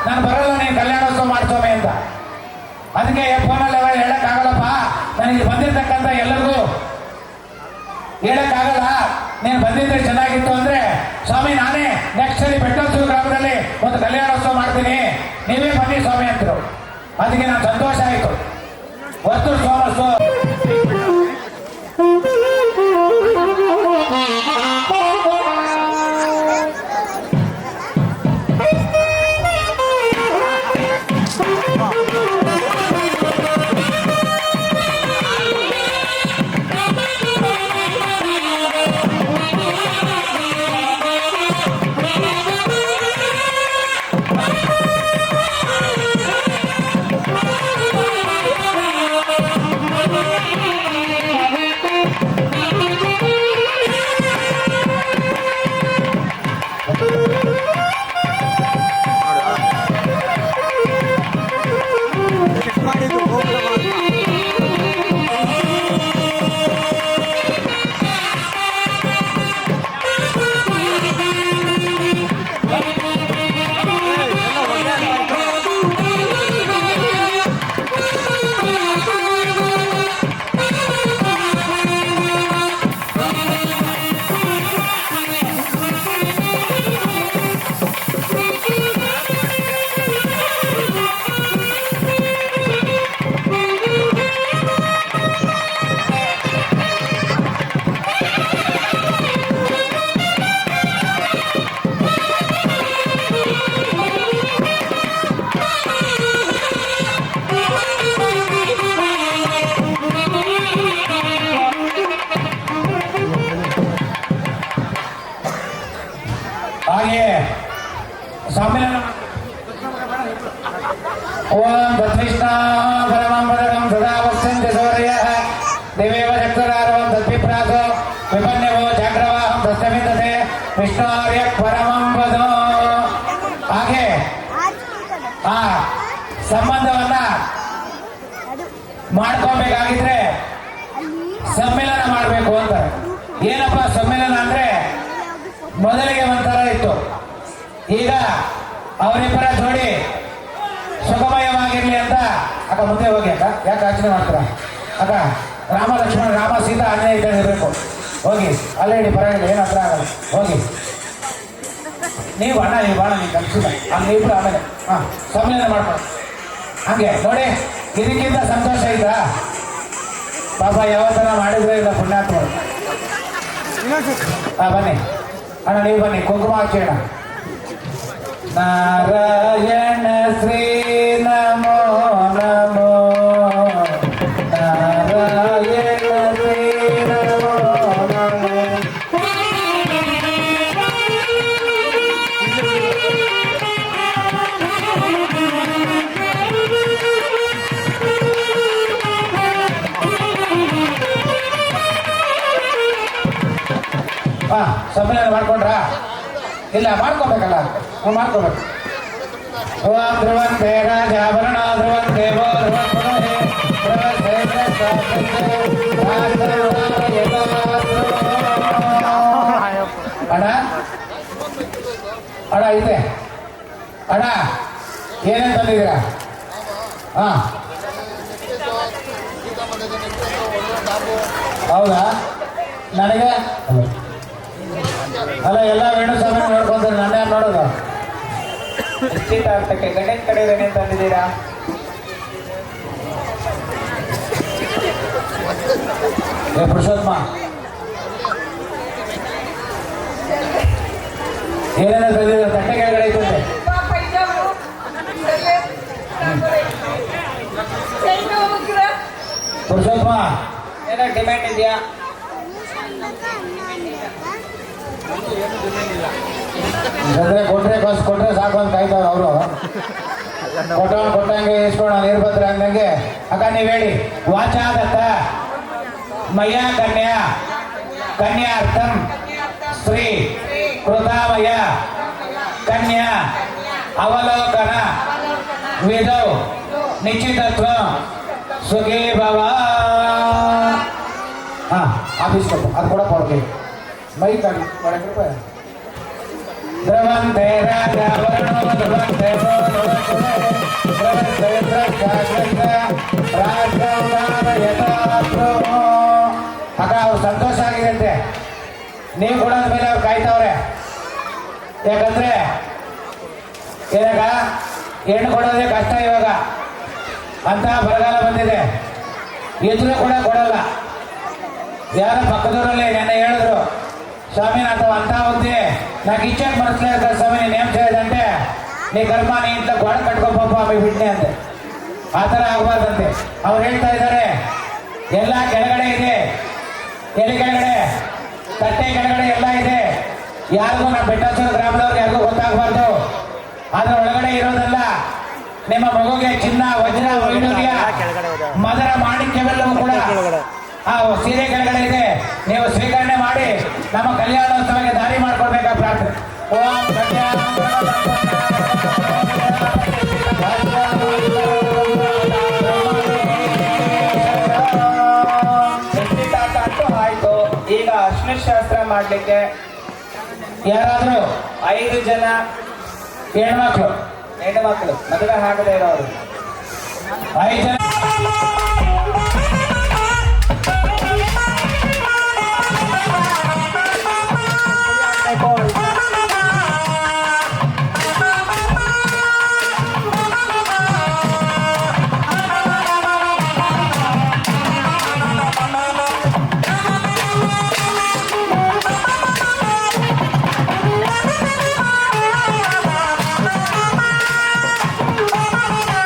ನಾನು ಬರೋಲ್ಲ, ನೀನು ಕಲ್ಯಾಣೋತ್ಸವ ಮಾಡ್ಸೋಮಿ ಅಂತ. ಅದಕ್ಕೆ ಫೋನಲ್ಲಿ ಹೇಳಕ್ಕಾಗಲ್ಲಪ್ಪ, ನನಗೆ ಬಂದಿರ್ತಕ್ಕಂಥ ಎಲ್ಲರಿಗೂ ಹೇಳಕ್ಕಾಗಲ್ಲ, ನೀನು ಬಂದಿದ್ರೆ ಚೆನ್ನಾಗಿತ್ತು ಅಂದ್ರೆ ಸ್ವಾಮಿ ನಾನೇ ನೆಕ್ಸ್ಟ್ ಸರಿ ಬೆಟ್ಟಸೂರು ಗ್ರಾಮದಲ್ಲಿ ಒಂದು ಕಲ್ಯಾಣೋತ್ಸವ ಮಾಡ್ತೀನಿ, ನೀವೇ ಬನ್ನಿ ಸ್ವಾಮಿ ಅಂತರು. ಅದಕ್ಕೆ ನಾನು ಸಂತೋಷ ಆಯಿತು. ವರ್ತೂರು ಸೋಮಸ್ಸು ಹಾಗೆ ಸಮ್ಮೇಳನ ಓಂ ತತ್ಕೃಷ್ಣ ಪರಮಂ ಪದಕಂ ಸದಾ ವಸ್ತಂತೆ ಸೌರ್ಯಃ ದೇವೇವ ಚಕ್ರಾರವಂ ತದ್ವಿಪ್ರಾಸೋ ವಿಪನ್ಯವೋ ಜಾಗ್ರವಾಹಂ ತಸ್ತಮಿತತೆ ವಿಷ್ಣುರ್ಯ ಪರಮಂ ಪದೋ. ಹಾಗೆ ಆ ಸಂಬಂಧವನ್ನ ಮಾಡ್ಕೋಬೇಕಾಗಿದ್ರೆ ಸಮ್ಮೇಳನ ಮಾಡಬೇಕು ಅಂತ. ಏನಪ್ಪ ಸಮ್ಮೇಳನ ಅಂದ್ರೆ ಮೊದಲಿಗೆ ಒಂಥರ ಇತ್ತು, ಈಗ ಅವರಿಬ್ಬರ ಜೋಡಿ ಸುಖಮಯವಾಗಿರ್ಲಿ ಅಂತ. ಅಕ್ಕ ಮುಂದೆ ಹೋಗಿ ಅಕ್ಕ, ಯಾಕೆ ಆಚರಣೆ ಮಾಡ್ತೀರ ಅಕ್ಕ? ರಾಮ ಲಕ್ಷ್ಮಣ, ರಾಮ ಸೀತಾ ಆಂಜನೇಯ ಇದ್ದಂಗೆ ಇರಬೇಕು. ಹೋಗಿ ಅಲ್ಲೇ ಇಡಿ, ಪರವಾಗಿಲ್ಲ, ಏನು ಹತ್ರ ಆಗಲ್ಲ, ಹೋಗಿ ನೀವು ಅಣ್ಣ ನೀವು ಬಾಣ ನೀವು ಕಲಿಸಿಲ್ಲ ಹಂಗೆ ಇಬ್ರು. ಆಮೇಲೆ ಸಮ್ಮೇಳನ ಮಾಡ್ಕೊಂಡು ಹಂಗೆ ನೋಡಿ, ಇದಕ್ಕಿಂತ ಸಂತೋಷ ಆಯ್ತಾ? ಪಾಪ ಯಾವ ಥರ ಮಾಡಿದ್ರೆ ಇಲ್ಲ ಪುಣ್ಯಾತ್ಮರು. ಬನ್ನಿ ಅಣ್ಣ, ನೀವು ಬನ್ನಿ, ಕುಂಕುಮ ಹಚ್ಚೋಣ. ನಾರಾಯಣ ಶ್ರೀ ನಮೋ ನಮೋ ಹಾಂ ಸಮ್ಮೇಳನ ಮಾಡ್ಕೊಂಡ್ರಾ? ಇಲ್ಲ ಮಾಡ್ಕೋಬೇಕಲ್ಲ, ಮಾಡ್ಕೋಬೇಕು. ಓಂ ಧ್ರುವಂತೆ ರಾಜಾಭರಣ ಧ್ರುವಂ ದೇವೋ ಧ್ರುವಂ ಪುನಃ ಅಣ್ಣ ಅಣ್ಣ ಇದೆ ಅಣ್ಣ, ಏನೇನು ತಂದಿದ್ದೀರಾ? ಹಾಂ ಹೌದಾ? ನನಗೆ ಅಲ್ಲ, ಎಲ್ಲ ವೇಣು ಸ್ವಾಮಿ ನೋಡ್ಕೊಂತಾರೆ, ನನ್ನ ಯಾರು ನೋಡೋದು? ನಿಶ್ಚಿತಾರ್ಥಕ್ಕೆ ಗಣೇಶ್ ಕಡೆ ಏನೇನು ತಂದಿದ್ದೀರಾ? ಏ ಪುರುಷೋತ್ತಮ, ಏನೇನೋ ತಂದಿದ್ದೀರ? ತಟ್ಟೆ ಕೆಳಗಡೆ ಇರ್ತದೆ. ಪುರುಷೋತ್ತಮ, ಏನೋ ಡಿಮ್ಯಾಂಡ್ ಇದೆಯಾ? ಜೊತೆ ಕೊಟ್ರೆ ಸಾಕು ಅಂತ ಕಾಯ್ತಾವ ಅವರು. ಕೊಟ್ಟಂಗೆ ಇಸ್ಕೊಳ ನೀರು ಬಂದ್ರೆ ಅಂದಂಗೆ. ಅಕ್ಕ ನೀವು ಹೇಳಿ, ವಾಚಾದತ್ತ ಮಯ ಕನ್ಯಾ ಕನ್ಯಾರ್ಥಂ ಸ್ತ್ರೀ ಕೃತಾಮಯ ಕನ್ಯಾ ಅವಲೋಕನ ವಿಧೌ ನಿಶ್ಚಿತತ್ವ ಸುಖೀ ಭವ. ಹಾಂ ಆಫೀಸ್ ಅದು ಕೂಡ ಕೊಡ್ತೀವಿ. ಮೈಕಾಗಿ ರೂಪಾಯಿ ಧ್ರುವಂತೆ ರಾಜಾವರಣೋ ಧ್ರುವಂತೆ ಅಕ್ಕ ಅವ್ರು ಸಂತೋಷ ಆಗಿದಂತೆ, ನೀವು ಕೊಡೋದ ಮೇಲೆ ಅವ್ರು ಕಾಯ್ತವ್ರೆ. ಯಾಕಂದ್ರೆ ಇವಾಗ ಹೆಣ್ಣು ಕೊಡೋದೇ ಕಷ್ಟ ಇವಾಗ, ಅಂತ ಬರಗಾಲ ಬಂದಿದೆ. ಇದ್ರೆ ಕೂಡ ಕೊಡಲ್ಲ. ಯಾರ ಪಕ್ಕದವರಲ್ಲಿ ನೆನ್ನೆ ಹೇಳಿದ್ರು, ಸ್ವಾಮಿ ನಾವು ಅಂತ ಹೋಗ್ತಿ నాకు ಇಚ್ಛೆಗೆ ಮನಸ್ಸಲ್ಲ ಸ್ವಾಮಿ, ನೀನು ಏನ್ ಹೇಳಿದಂತೆ ನೀ ಕರ್ಮ ನೀ ಇಂತ ಗೋಡ ಕಟ್ಕೊಪ್ಪ ಆಮೇಲೆ ಬಿಡ್ನೆ ಅಂತೆ. ಆ ಥರ ಆಗಬಾರ್ದಂತೆ. ಅವ್ರು ಹೇಳ್ತಾ ಇದ್ದಾರೆ, ಎಲ್ಲ ಕೆಳಗಡೆ ಇದೆ, ಎಲೆ ಕೆಳಗಡೆ ತಟ್ಟೆ ಕೆಳಗಡೆ ಎಲ್ಲ ಇದೆ. ಯಾರಿಗೂ ನಮ್ಮ ಬೆಟ್ಟಾಚೂರು ಗ್ರಾಮದವ್ರಿಗೆ ಯಾರಿಗೂ ಗೊತ್ತಾಗಬಾರ್ದು. ಅದ್ರ ಒಳಗಡೆ ಇರೋದಲ್ಲ ನಿಮ್ಮ ಮಗುಗೆ ಚಿನ್ನ ವಜ್ರ ವೈಡೂರ್ಯ ಮದರ ಮಾಣಿಕ್ಯವೆಲ್ಲವೂ ಕೂಡ ಆ ಸೀರೆ ಕೆಳಗಡೆ ಇದೆ. ನೀವು ಸ್ವೀಕರಣೆ ಮಾಡಿ ನಮ್ಮ ಕಲ್ಯಾಣೋತ್ಸವಕ್ಕೆ ದಾರಿ ಮಾಡ್ಕೊಳ್ಬೇಕಾ ಪ್ರಾರ್ಥನೆ. ಓಂ ನಿಶ್ಚಿತಾರ್ಥ ಅಂತೂ ಆಯ್ತು. ಈಗ ಅಶ್ನ ಶಾಸ್ತ್ರ ಮಾಡ್ಲಿಕ್ಕೆ ಯಾರಾದ್ರೂ 5 ಜನ ಹೆಣ್ಮಕ್ಳು ಹೆಣ್ಣುಮಕ್ಳು ಮದುವೆ ಆಗದೆ ಇರೋರು 5 ಜನ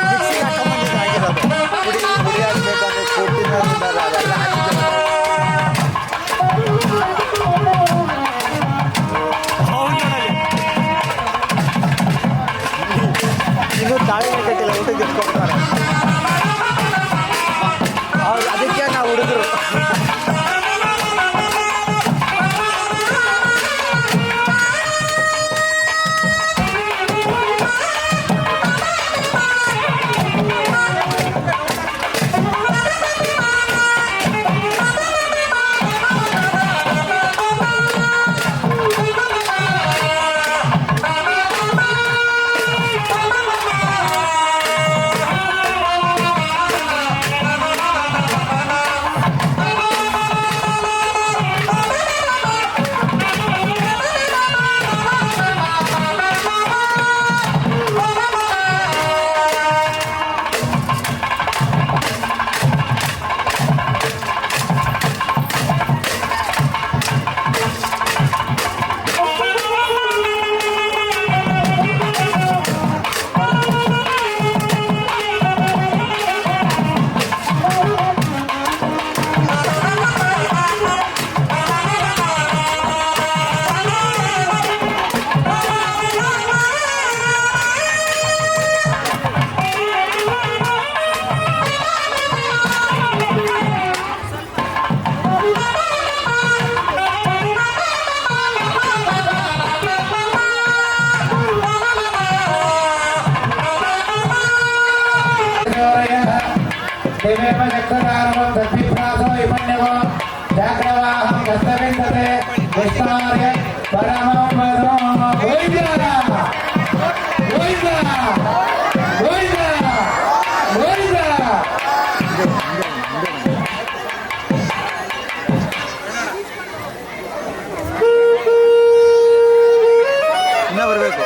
ಮಿಕ್ಸಿಗೆ ಹಾಕೊಂಡ್ಬಂದಿದ್ದು ಆಗಿರೋದು. ಚಕ್ರಧಾರವಂ ತದ್ವಿಭ್ರಾಸೋ ವಿಮನ್ಯವೋ ಜಾಗ್ರವಾಹಂ ಕರ್ತವಿಂದತೆ ಕೃಷ್ಣಾರ್ಯ ಪರಮಂ ವದೋ ಗೋವಿಂದ ಗೋವಿಂದ ಗೋವಿಂದ ಗೋವಿಂದ. ಇನ್ನೂ ಬರಬೇಕು.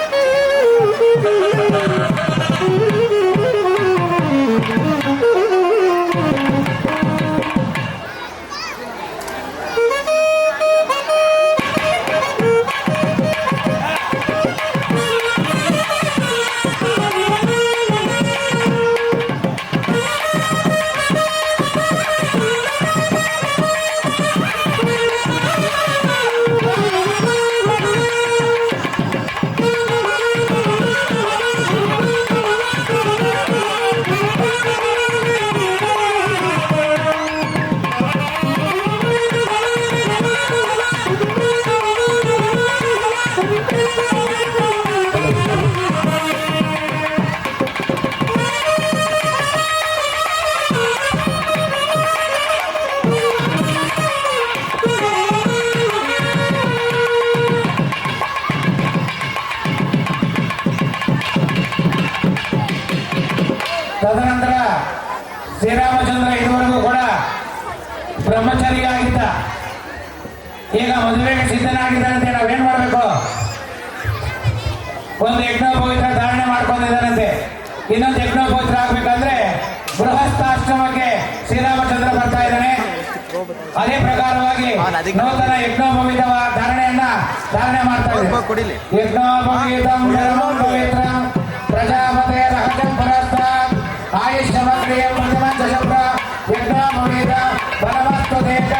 ತದನಂತರ ಶ್ರೀರಾಮಚಂದ್ರ ಇದುವರೆಗೂ ಕೂಡ ಬ್ರಹ್ಮಚಾರಿಯಾಗಿದ್ದ, ಈಗ ಮದುವೆಗೆ ಸಿದ್ಧನಾಗಿದ್ದಾನಂತೆ. ನಾವೇನ್ ಮಾಡಬೇಕು? ಒಂದು ಯಜ್ಞೋಪವಿತ್ರ ಧಾರಣೆ ಮಾಡ್ಕೊಂಡಿದ್ದಾನಂತೆ. ಇನ್ನೊಂದು ಯಜ್ಞೋಪವಿತ್ರ ಆಗ್ಬೇಕಂದ್ರೆ ಗೃಹಸ್ಥಾಶ್ರಮಕ್ಕೆ ಶ್ರೀರಾಮಚಂದ್ರ ಬರ್ತಾ ಇದ್ದಾನೆ. ಅದೇ ಪ್ರಕಾರವಾಗಿ ನೂತನ ಯಜ್ಞೋಪವಿತ ಧಾರಣೆ ಮಾಡ್ತಾ ಇದ್ದಾರೆ. ಯಜ್ಞೋಪವೀತಂ ಧರ್ಮಂ ಪವಿತ್ರಂ ಪ್ರಜಾಪತೆ ರಹಸ್ಯಂ ಪುರಸ್ತಾತ್ ಆಯುಷ್ಯಮಕ್ರಿಯಂ ಪ್ರತಿಮಂಚಶಬ್ದ ಯಜ್ಞೋಪವೀತ ಪರಮಸ್ತು ದೇಶಃ.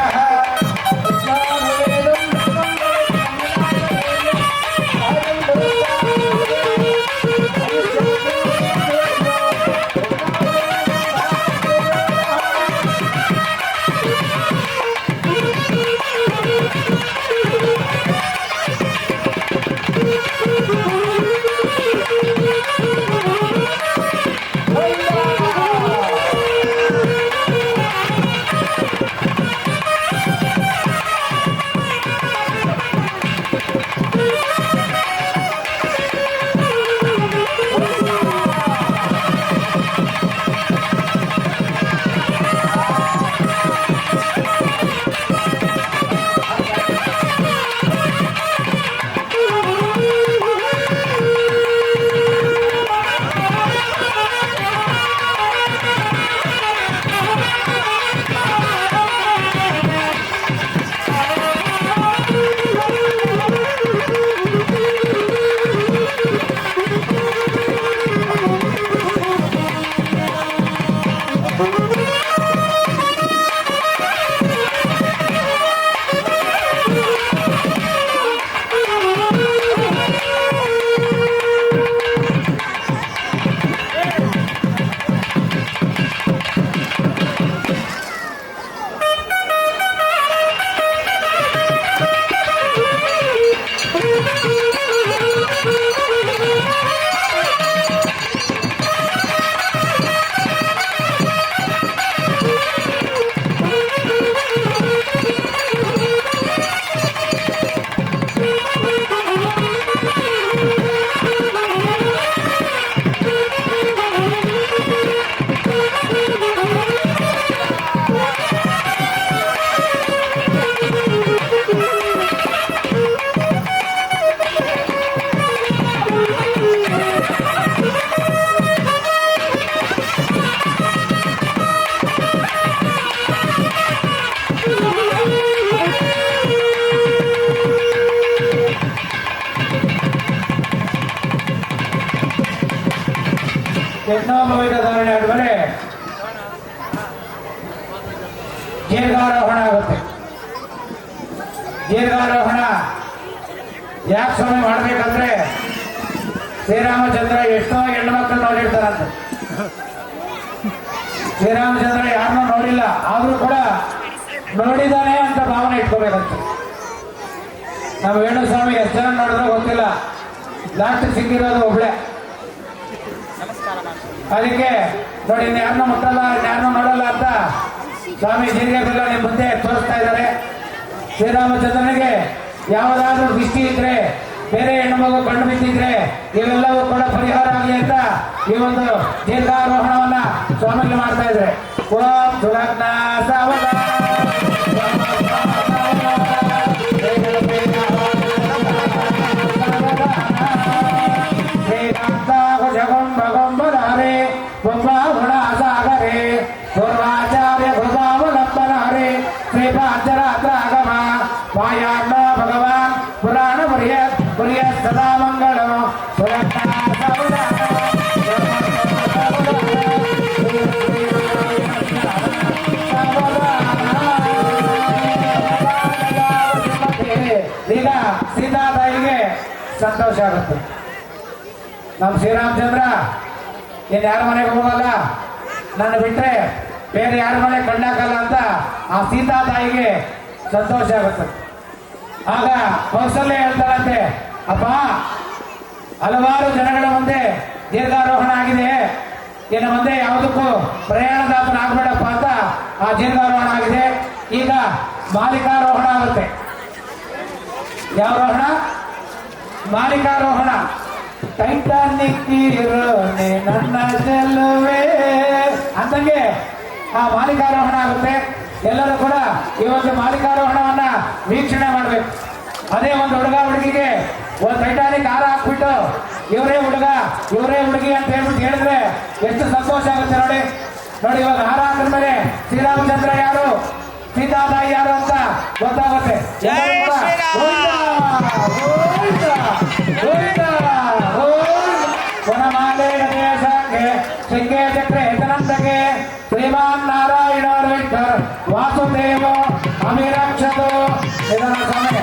ಯಜ್ಞೋಪವೀತ ಧಾರಣೆ ಆದ್ಮೇಲೆ ದೀರ್ಘಾರೋಹಣ ಆಗುತ್ತೆ. ದೀರ್ಘಾರೋಹಣ ಯಾಕೆ ಸ್ವಾಮಿ ಮಾಡ್ಬೇಕಂದ್ರೆ ಶ್ರೀರಾಮಚಂದ್ರ ಎಷ್ಟೋ ಹೆಣ್ಮಕ್ಳು ನೋಡಿರ್ತಾರಂತೆ. ಶ್ರೀರಾಮಚಂದ್ರ ಯಾರನ್ನೂ ನೋಡಿಲ್ಲ, ಆದ್ರೂ ಕೂಡ ನೋಡಿದಾನೆ ಅಂತ ಭಾವನೆ ಇಟ್ಕೋಬೇಕಂತ. ನಮ್ಮ ವೇಣುಸ್ವಾಮಿ ಎಷ್ಟು ಜನ ನೋಡಿದ್ರೆ ಗೊತ್ತಿಲ್ಲ, ಲಾಸ್ಟ್ ಸಿಕ್ಕಿರೋದು ಒಬ್ಳೆ. ನಮಸ್ಕಾರ. ಅದಕ್ಕೆ ನೋಡಿ ಯಾರನ್ನೂ ಮುಟ್ಟಲ್ಲ ಯಾರನ್ನೂ ನೋಡಲ್ಲ ಅಂತ ಸ್ವಾಮಿ ಜೀರಿಗೆ ಬೆಲ್ಲ ನಿಮ್ಮ ಮುಂದೆ ತೋರಿಸ್ತಾ ಇದ್ದಾರೆ. ಶ್ರೀರಾಮಚಂದ್ರನಿಗೆ ಯಾವುದಾದ್ರೂ ದೃಷ್ಟಿ ಇದ್ರೆ, ಬೇರೆ ಹೆಣ್ಣು ಮಗು ಕಂಡು ಬಿದ್ದಿದ್ರೆ ಇವೆಲ್ಲವೂ ಕೂಡ ಪರಿಹಾರ ಆಗಲಿ ಅಂತ ಈ ಒಂದು ದೀರ್ಘಾರೋಹಣವನ್ನ ಸ್ವಾಮಿಗಳು ಮಾಡ್ತಾ ಇದ್ರೆ. ಓಂ ಸುಲಗ್ನ ಸಾವಧಾನ ಶ್ರೀಕಾಂತಾಘುಷಗುಂಭಗುಂಭಧಾರೆ ಗುಂಭಾಗುಣಾಸಾಗರೆ ಪೂರ್ವಾಚಾರ್ಯ ಕೃಪಾವಲಂಬನಾರೆ ಶ್ರೀಪಾಂಚರಾತ್ರಾಗಮ ವಾಯಾರ್ಣ ಭಗವಾನ್ ಪುರಾಣ ಪುರಿಯ ಸದಾ ಮಂಗಳಂ ಸುಲಗ್ನ ಸಾವಧಾನ ಈಗ ಸೀತಾತಾಯಿಗೆ ಸಂತೋಷ ಆಗುತ್ತೆ. ನಮ್ಮ ಶ್ರೀರಾಮಚಂದ್ರ ಇನ್ನು ಯಾರ ಮನೆಗೆ ಹೋಗಲ್ಲ, ನನ್ನ ಬಿಟ್ರೆ ಬೇರೆ ಯಾರ ಮನೆ ಕಣ್ಣಾಕಲ್ಲ ಅಂತ ಆ ಸೀತಾತಾಯಿಗೆ ಸಂತೋಷ ಆಗುತ್ತೆ. ಆಗ ಕೌಸಲ್ಯ ಹೇಳ್ತಾರಂತೆ, ಅಪ್ಪ ಹಲವಾರು ಜನಗಳ ಮುಂದೆ ದೀರ್ಘಾರೋಹಣ ಆಗಿದೆ, ಇನ್ನು ಮುಂದೆ ಯಾವುದಕ್ಕೂ ಪ್ರಯಾಣದಾತನ ಆಗ್ಬೇಡಪ್ಪ ಅಂತ ಆ ದೀರ್ಘಾರೋಹಣ ಆಗಿದೆ. ಈಗ ಮಾಲಿಕಾರೋಹಣ ಆಗುತ್ತೆ. ಯಾವ ರೋಹಣ? ಮಾಲಿಕಾರೋಹಣ. ಟೈಟಾನಿಕ್ ಇರೋನೆ ನನ್ನ ಚೆಲುವೆ ಅಂತಂಗೆ ಆ ಮಾಲಿಕಾರೋಹಣ ಆಗುತ್ತೆ. ಎಲ್ಲರೂ ಕೂಡ ಈ ಒಂದು ಮಾಲಿಕಾರೋಹಣವನ್ನ ವೀಕ್ಷಣೆ ಮಾಡ್ಬೇಕು. ಅದೇ ಒಂದು ಹುಡುಗ ಹುಡುಗಿಗೆ ಒಂದು ಟೈಟಾನಿಕ್ ಹಾರ ಹಾಕ್ಬಿಟ್ಟು ಇವರೇ ಹುಡುಗ ಇವರೇ ಹುಡುಗಿ ಅಂತ ಹೇಳ್ಬಿಟ್ಟು ಹೇಳಿದ್ರೆ ಎಷ್ಟು ಸಂತೋಷ ಆಗುತ್ತೆ ನೋಡಿ. ನೋಡಿ ಇವಾಗ ಹಾರ ಹಾಕಿದ ಮೇಲೆ ಶ್ರೀರಾಮಚಂದ್ರ ಯಾರು, ಸೀತಾತಾಯಿ ಯಾರು ಅಂತ ಗೊತ್ತಾಗುತ್ತೆ. ಶೃಂಗೇ ಚಕ್ರೆ ಹೆತನಂದಗೆ ಶ್ರೀಮಾನ್ ನಾರಾಯಣ ವಿಠ್ಠಲ ವಾಸುದೇವ ಅಮಿರಕ್ಷತು ಇದರ ಸಮಯ.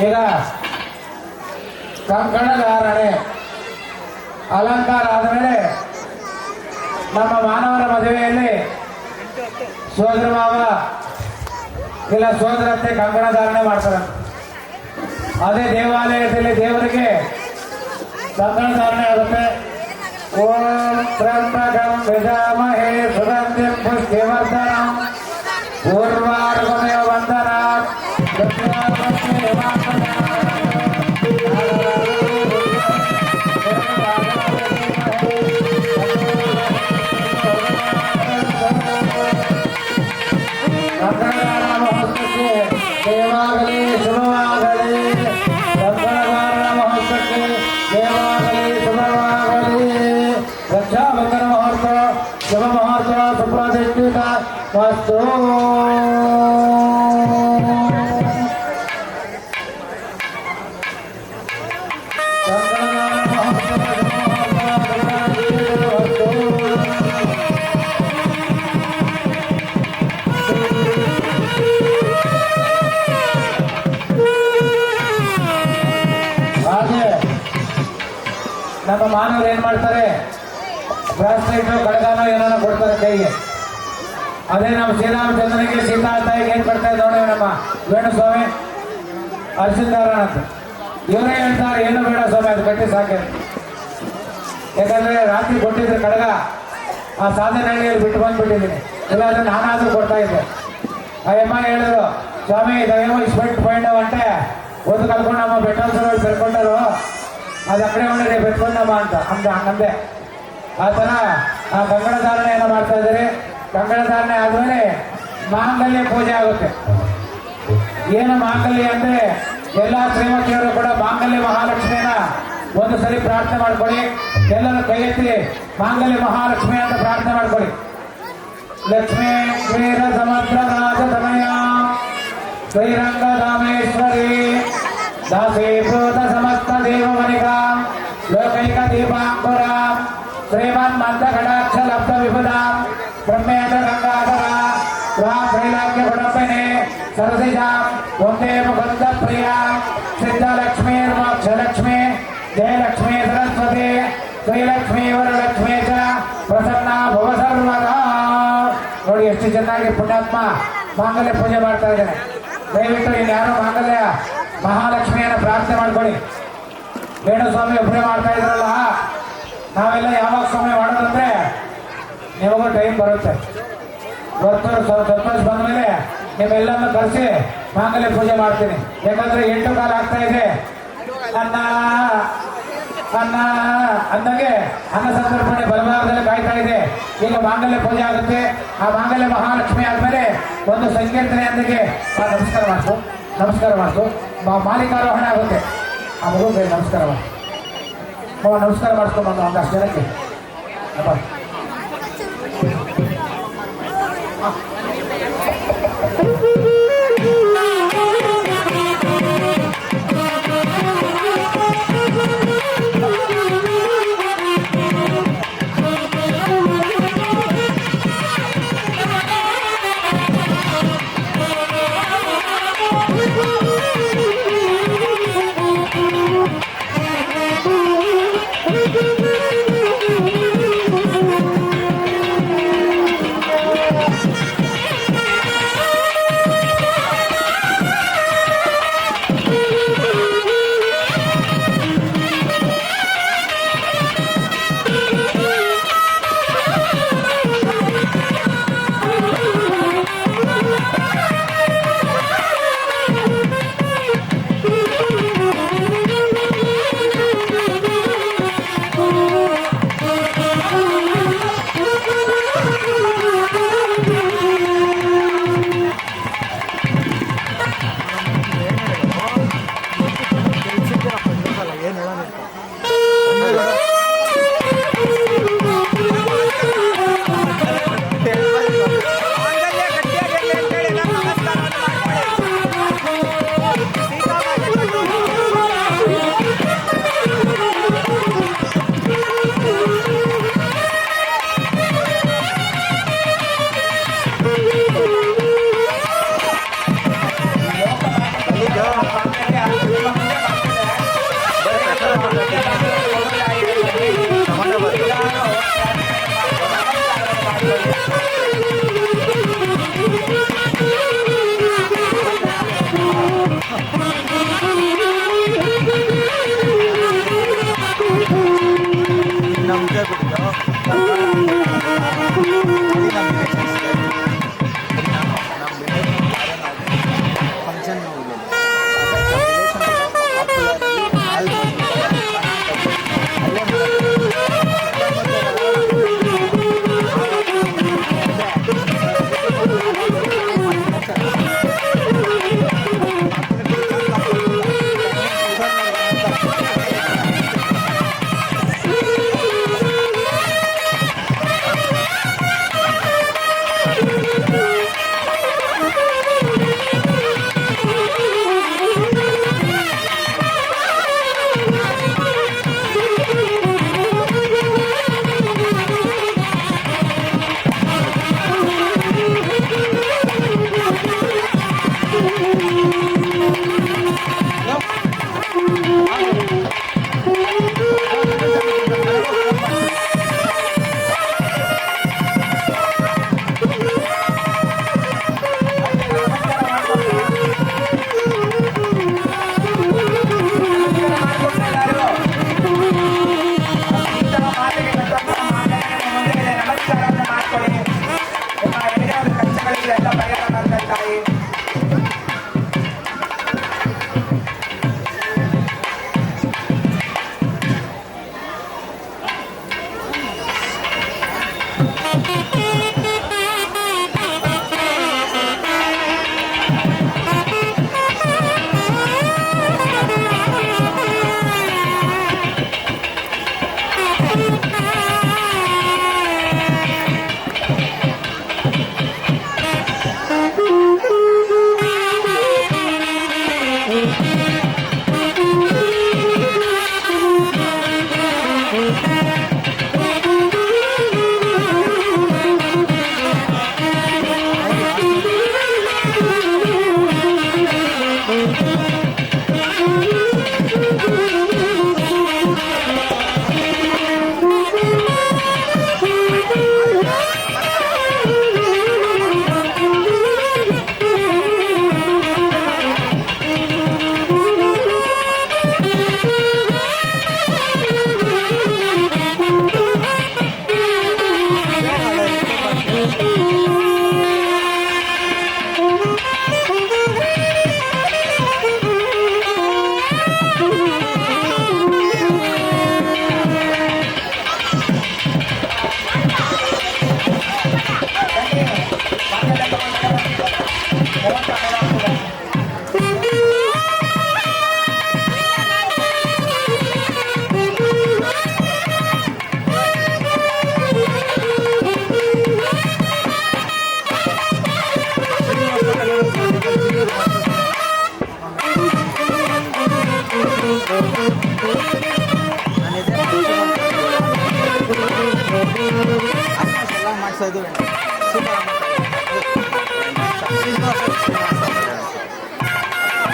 ಈಗ ಕಂಕಣಧಾರಣೆ ಅಲಂಕಾರ ಆದಮೇಲೆ ನಮ್ಮ ಮಾನವರ ಮದುವೆಯಲ್ಲಿ ಸೋದರ ಮಾವ ಇಲ್ಲ ಸೋದರತ್ತೆ ಕಂಕಣಧಾರಣೆ ಮಾಡ್ತಾರೆ. ಅದೇ ದೇವಾಲಯದಲ್ಲಿ ದೇವರಿಗೆ ಕಂಕಣಧಾರಣೆ ಆಗುತ್ತೆ. ಓಂ ತ್ರ್ಯಂಬಕಂ ಯಜಾಮಹೇ ಸುಗಂಧಿಂ ಪುಷ್ಟಿವರ್ಧನಂ ಪೂರ್ವಾರ್ಗಮೇವ ವಂದನಾತ್ ದೇವಾಗಲಿ ಶುಭವಾಗಲಿ. ಕಂಕಣಧಾರಣ ಮಹೋತ್ಸವಕ್ಕೆ ದೇವಾಗಲಿ ಶುಭವಾಗಲಿ. ಸುಪ್ರತಿಷ್ಠಿತ ವಸ್ತು ಹಾಗೆ ನಮ್ಮ ಮಾನವರು ಏನ್ ಮಾಡ್ತಾರೆ, ಬ್ರಾಸ್ಲೆಟ್ ಕಡಗಾನ ಏನಾರ ಕೊಡ್ತಾರೆ ಕೈಗೆ. ಅದೇ ನಮ್ಮ ಶ್ರೀರಾಮಚಂದ್ರನಿಗೆ ಸೀತಾ ತಾಯಿಗೆ ಏನ್ ಕೊಡ್ತಾ ನೋಡಿ ನಮ್ಮ ವೇಣುಸ್ವಾಮಿ ಅರ್ಶಿದಾರ ಅಂತ ಇವರೇ ಹೇಳ್ತಾರೆ, ಏನು ಬೇಡ ಸ್ವಾಮಿ ಅದು ಕಟ್ಟಿ ಸಾಕೆ. ಯಾಕಂದ್ರೆ ರಾತ್ರಿ ಕೊಟ್ಟಿದ್ರೆ ಕಡಗ ಆ ಸಾಧನಹಳ್ಳಿಯಲ್ಲಿ ಬಿಟ್ಟು ಬಂದ್ಬಿಟ್ಟಿದ್ದೀನಿ, ಇಲ್ಲಾಂದ್ರೆ ನಾನಾದ್ರೂ ಕೊಡ್ತಾ ಇದ್ದೆ. ಆ ಅಮ್ಮ ಹೇಳಿದ್ರು, ಸ್ವಾಮಿ ಇದೇನೋ ಇಸ್ಪೆಕ್ಟ್ ಪಾಯಿಂಟ್ ಅಂಟೆ ಒಂದು ಕಲ್ಕೊಂಡು ನಮ್ಮ ಬೆಟ್ಟಲ್ಲಿ ಬೆರ್ಕೊಂಡರು, ಅದು ಅಕಡೆ ಒಳಗೆ ಬೆಟ್ಕೊಂಡಮ್ಮ ಅಂತ ಹಂಗಂದೆ. ಆ ಥರ ಆ ಕಂಗಡ ಧಾರಣೆಯನ್ನು ಮಾಡ್ತಾ ಇದ್ದಾರೆ. ಕಂಗಡ ಧಾರಣೆ ಆದ್ಮೇಲೆ ಮಾಂಗಲ್ಯ ಪೂಜೆ ಆಗುತ್ತೆ. ಏನು ಮಾಂಗಲ್ಯ ಅಂದ್ರೆ ಎಲ್ಲ ಶ್ರೀಮತಿಯವರು ಕೂಡ ಮಾಂಗಲ್ಯ ಮಹಾಲಕ್ಷ್ಮಿಯನ್ನ ಒಂದು ಸರಿ ಪ್ರಾರ್ಥನೆ ಮಾಡ್ಕೊಳ್ಳಿ. ಎಲ್ಲರೂ ಕೈ ಎತ್ತಿ ಮಾಂಗಲ್ಯ ಮಹಾಲಕ್ಷ್ಮಿ ಅಂತ ಪ್ರಾರ್ಥನೆ ಮಾಡ್ಕೊಳ್ಳಿ. ಲಕ್ಷ್ಮೀ ಕ್ಷೀರ ಸಮುದ್ರ ರಾಜತನಯ ಶ್ರೀರಂಗಧಾಮೇಶ್ವರಿ ದಾಸೀಭೂತ ಸಮಸ್ತ ದೇವಮಣಿಕ ಲೋಕೈಕ ದೀಪಾಂಕುರ ಶ್ರೀಮನ್ ಮಂದ ಕಟಾಕ್ಷ ಲಬ್ಧ ವಿಭುಧ ಬ್ರಹ್ಮೇಂದ್ರ ಗಂಗಾಧರ ತ್ರೈಲಾಕ್ಯ ಗುಣಪನೆ ಸರಸಿಜ ಒಂದೇ ಮುಕುಂದ ಪ್ರಿಯ ಸಿದ್ಧಲಕ್ಷ್ಮೀರ್ಮೋಕ್ಷಲಕ್ಷ್ಮಿ ಜಯಲಕ್ಷ್ಮೀ ಸರಸ್ವತಿ ಶ್ರೀಲಕ್ಷ್ಮೀ ವರಲಕ್ಷ್ಮೀ ಚ ಪ್ರಸನ್ನ ಭವ ಸರ್ವದಾ. ನೋಡಿ ಎಷ್ಟು ಚೆನ್ನಾಗಿ ಪುಣ್ಯಾತ್ಮ ಮಾಂಗಲ್ಯ ಪೂಜೆ ಮಾಡ್ತಾ ಇದ್ದೇನೆ. ದಯವಿಟ್ಟು ಇನ್ಯಾರು ಮಾಂಗಲ್ಯ ಮಹಾಲಕ್ಷ್ಮಿಯನ್ನು ಪ್ರಾರ್ಥನೆ ಮಾಡ್ಕೊಳ್ಳಿ. ವೇಣುಸ್ವಾಮಿ ಒಬ್ಬರೇ ಮಾಡ್ತಾ ಇದ್ರಲ್ಲ, ನಾವೆಲ್ಲ ಯಾವಾಗ ಸ್ವಾಮಿ ಮಾಡೋದಂದ್ರೆ ನಿಮಗೂ ಟೈಮ್ ಬರುತ್ತೆ. ಸಂತೋಷ ಬಂದ ಮೇಲೆ ನಿಮ್ಮೆಲ್ಲರನ್ನು ಕರೆಸಿ ಮಾಂಗಲ್ಯ ಪೂಜೆ ಮಾಡ್ತೀನಿ. ಯಾಕಂದ್ರೆ 8 ಕಾಲ ಆಗ್ತಾ ಇದೆ. ಅನ್ನ ಅಂದಾಗೆ ಅನ್ನ ಸಂತರ್ಪಣೆ ಬಲಭಾಗದಲ್ಲಿ ಕಾಯ್ತಾ ಇದೆ. ಈಗ ಮಾಂಗಲ್ಯ ಪೂಜೆ ಆಗುತ್ತೆ. ಆ ಮಾಂಗಲ್ಯ ಮಹಾಲಕ್ಷ್ಮಿ ಆದ್ಮೇಲೆ ಒಂದು ಸಂಕೀರ್ತನೆ ಅಂದಿಗೆ ನಮಸ್ಕಾರ ಮಾಡ್ತು ಮಾಲಿಕಾರೋಹಣ ಆಗುತ್ತೆ. ಆ ಮಗು ಬೇರೆ ನಮಸ್ಕಾರ ಮಾಡಿ ನಮಸ್ಕಾರ ಮಾಡಿಸ್ಕೊಂಡು ಒಂದಷ್ಟು ಜನಕ್ಕೆ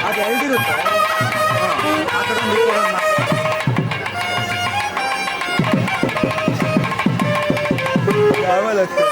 ಅದು ಎರಡಿರುತ್ತೆ ಆ ಕಡೆ ಒಂದು ಈ ಕಡೆ ಒಂದು. ಆಮೇಲೆ ಅಷ್ಟೇ.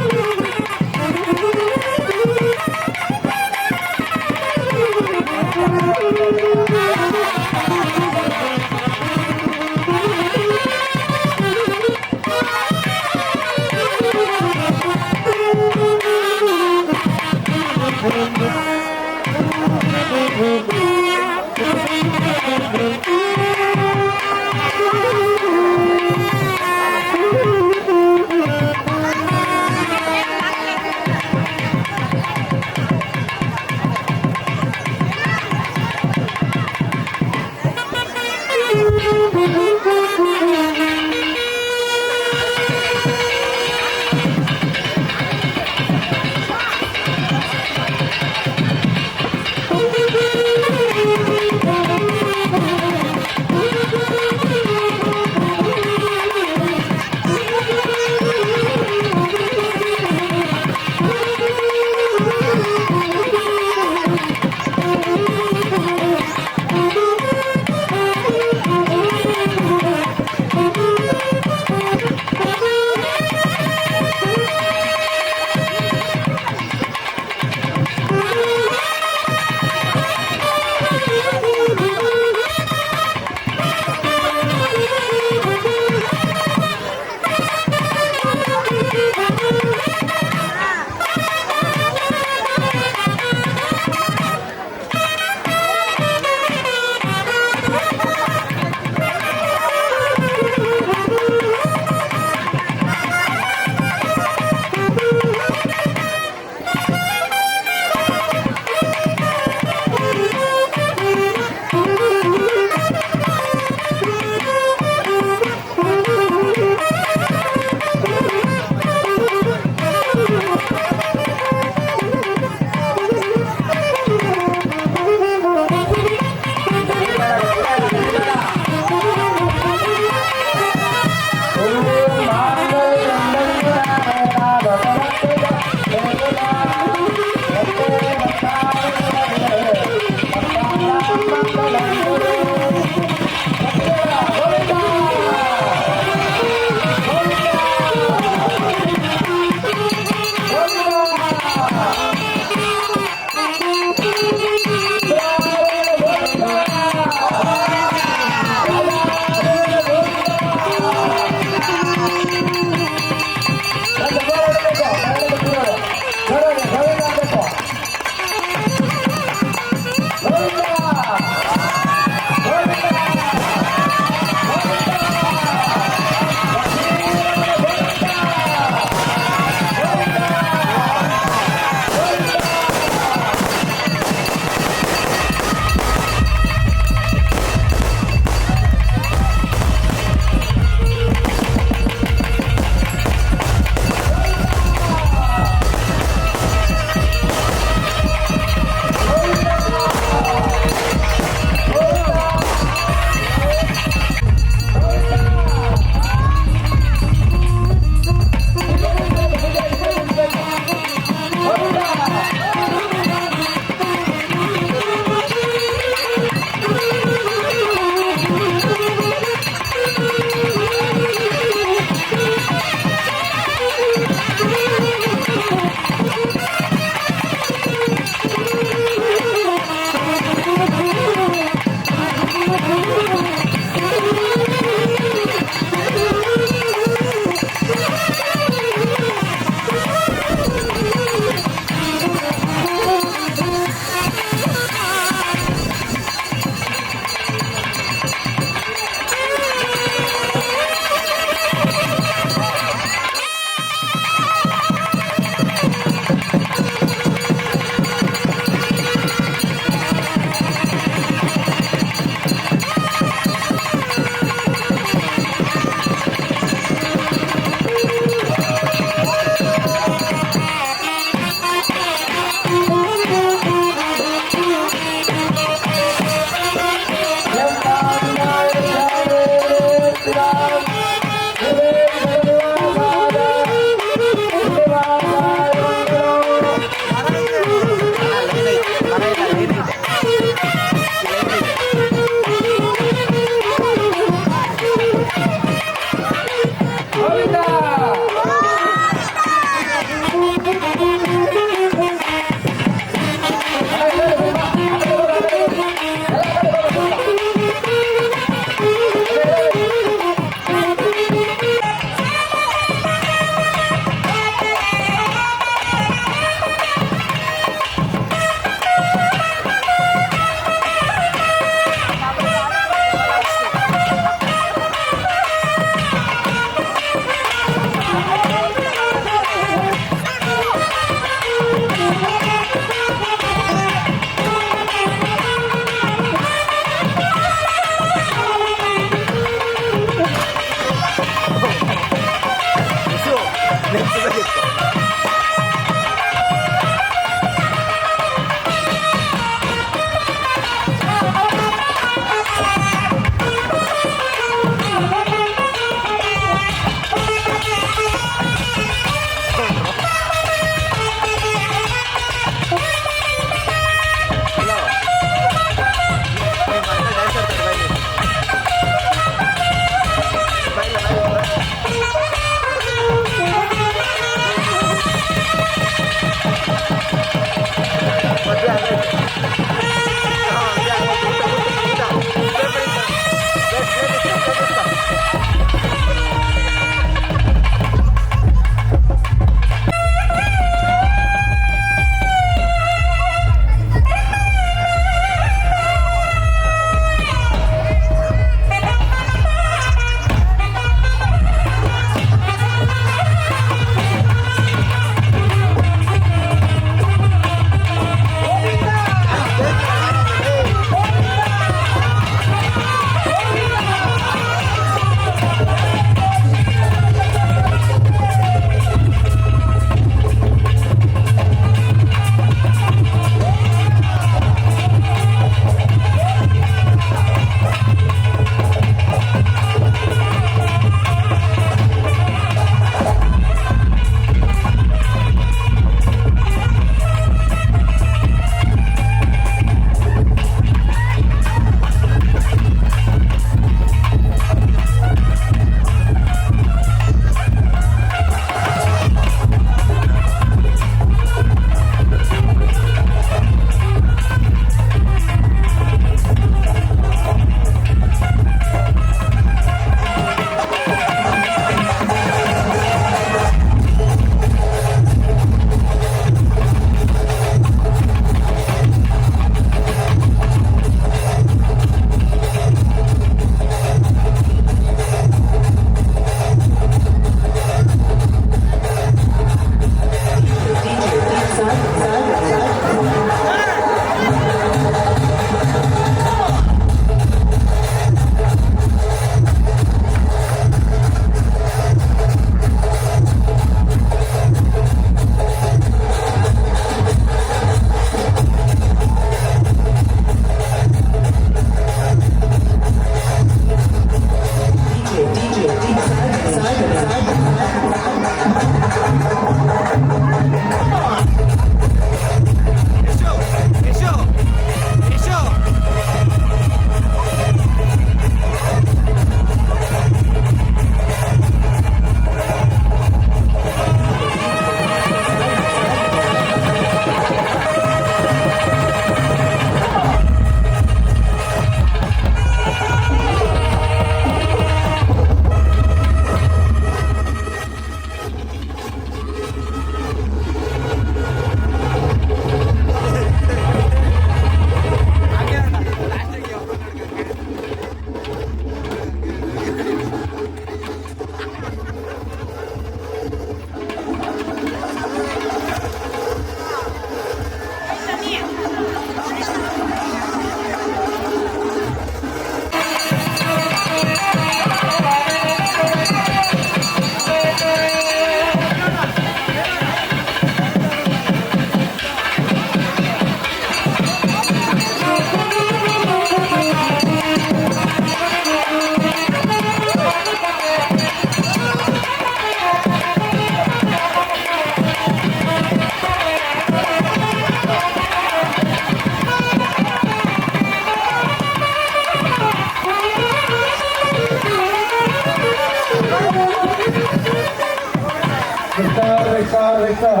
ಪುಷ್ಪಾರ್ಪಿತಃ.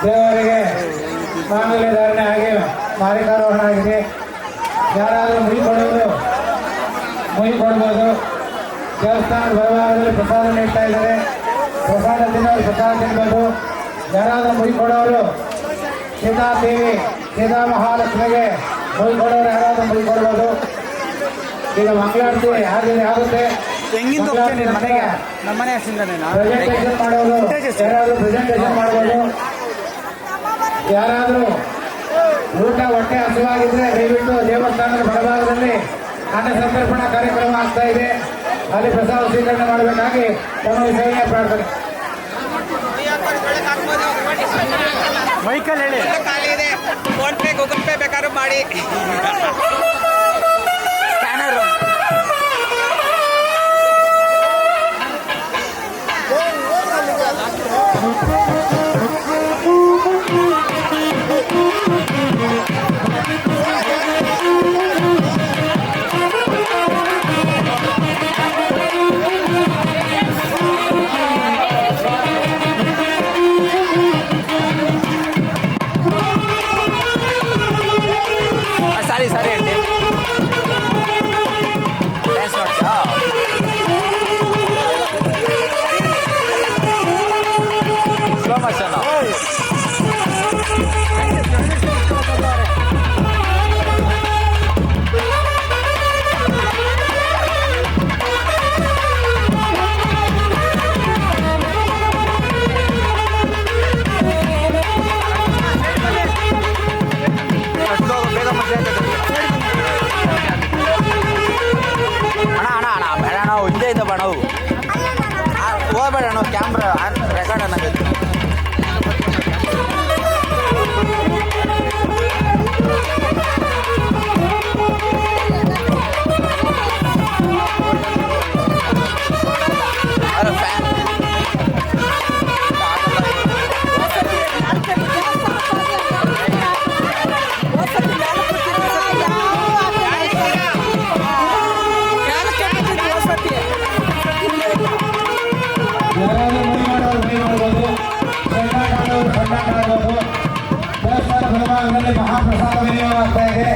ದೇವರಿಗೆ ಮಾಂಗಲ್ಯ ಧಾರಣೆ ಆಗಿ ಮಾರಿಕಾರೋಹಣ ಆಗಿದೆ. ಯಾರಾದರೂ ಮುಯಿ ಕೊಡ್ಬೋದು. ದೇವಸ್ಥಾನದ ಬಲಭಾಗದಲ್ಲಿ ಪ್ರಸಾದ ನೀಡ್ತಾ ಇದ್ದಾರೆ. ಪ್ರಸಾದ ತಿನ್ನೋರು ಪ್ರಸಾದ ತಿನ್ಬೋದು. ಯಾರಾದರೂ ಮುಯಿ ಕೊಡೋರು ಸೀತಾದೇವಿ ಸೀತಾ ಮಹಾಲಕ್ಷ್ಮಿಗೆ ಮುಯಿ ಕೊಡೋರು ಯಾರಾದರೂ ಮುಯಿ ಕೊಡ್ಬೋದು. ಈಗ ಮಂಗಳಾರತಿ ಆಗುತ್ತೆ. ಹೆಂಗಿಂದ ಹೋಗ್ತೇನೆ ಮನೆಗೆ? ನಮ್ಮ ಮನೆ ಹೆಸರಿಂದನೇನಾ? ಪ್ರೆಸೆಂಟೇಷನ್ ಮಾಡೋದು ಯಾರಾದರೂ ಪ್ರೆಸೆಂಟೇಷನ್ ಮಾಡ್ಬೋದು. ಯಾರಾದರೂ ಊಟ ಹೊಟ್ಟೆ ಹಸಿವಾಗಿದ್ರೆ ದಯವಿಟ್ಟು ದೇವಸ್ಥಾನದ ಬಲಭಾಗದಲ್ಲಿ ಅನ್ನ ಸಂತರ್ಪಣಾ ಕಾರ್ಯಕ್ರಮ ಆಗ್ತಾ ಇದೆ. ಅಲ್ಲಿ ಪ್ರಸಾದ ಸ್ವೀಕರಣೆ ಮಾಡಬೇಕಾಗಿ ತಮ್ಮ ವಿಷಯ ಪ್ರಾರ್ಥನೆ. ಮೈಕಲ್ ಹೇಳಿ. ಖಾಲಿ ಇದೆ. ಫೋನ್ ಪೇ ಗೂಗಲ್ ಪೇ ಬೇಕಾದ್ರೂ ಮಾಡಿ. ಸ್ಕ್ಯಾನರ್ ಸರಿ ಅಂడి. ಡ್ಯಾನ್ಸ್ ಮಾಡ್ತಾ ಸ್ಲೋ ಮೋಷನ್. ಬೇಗ ಮದುವೆ ಅಣ್ಣ ಬೇಡ ನಾವು ಹಿಂದೆ ಇದ್ದ ಬಣ ಹೋಗ್ಬೇಡ ನಾವು ಕ್ಯಾಮ್ರಾ ರೆಕಾರ್ಡ್ ಅನ್ನೋದು. ಯಾರಾದರೂ ಮುಯಿ ಮಾಡೋರು ಮುಯಿ ಮಾಡ್ಬೋದು. ಸಂಡಾಟ ಆಡೋರು ಸಂಡಾಟ ಆಡ್ಬೋದು. ದೇವಸ್ಥಾನ ಬಲಭಾಗದಲ್ಲಿ ಮಹಾಪ್ರಸಾದ ವಿನಿಯೋಗ ಆಗ್ತಾ ಇದೆ.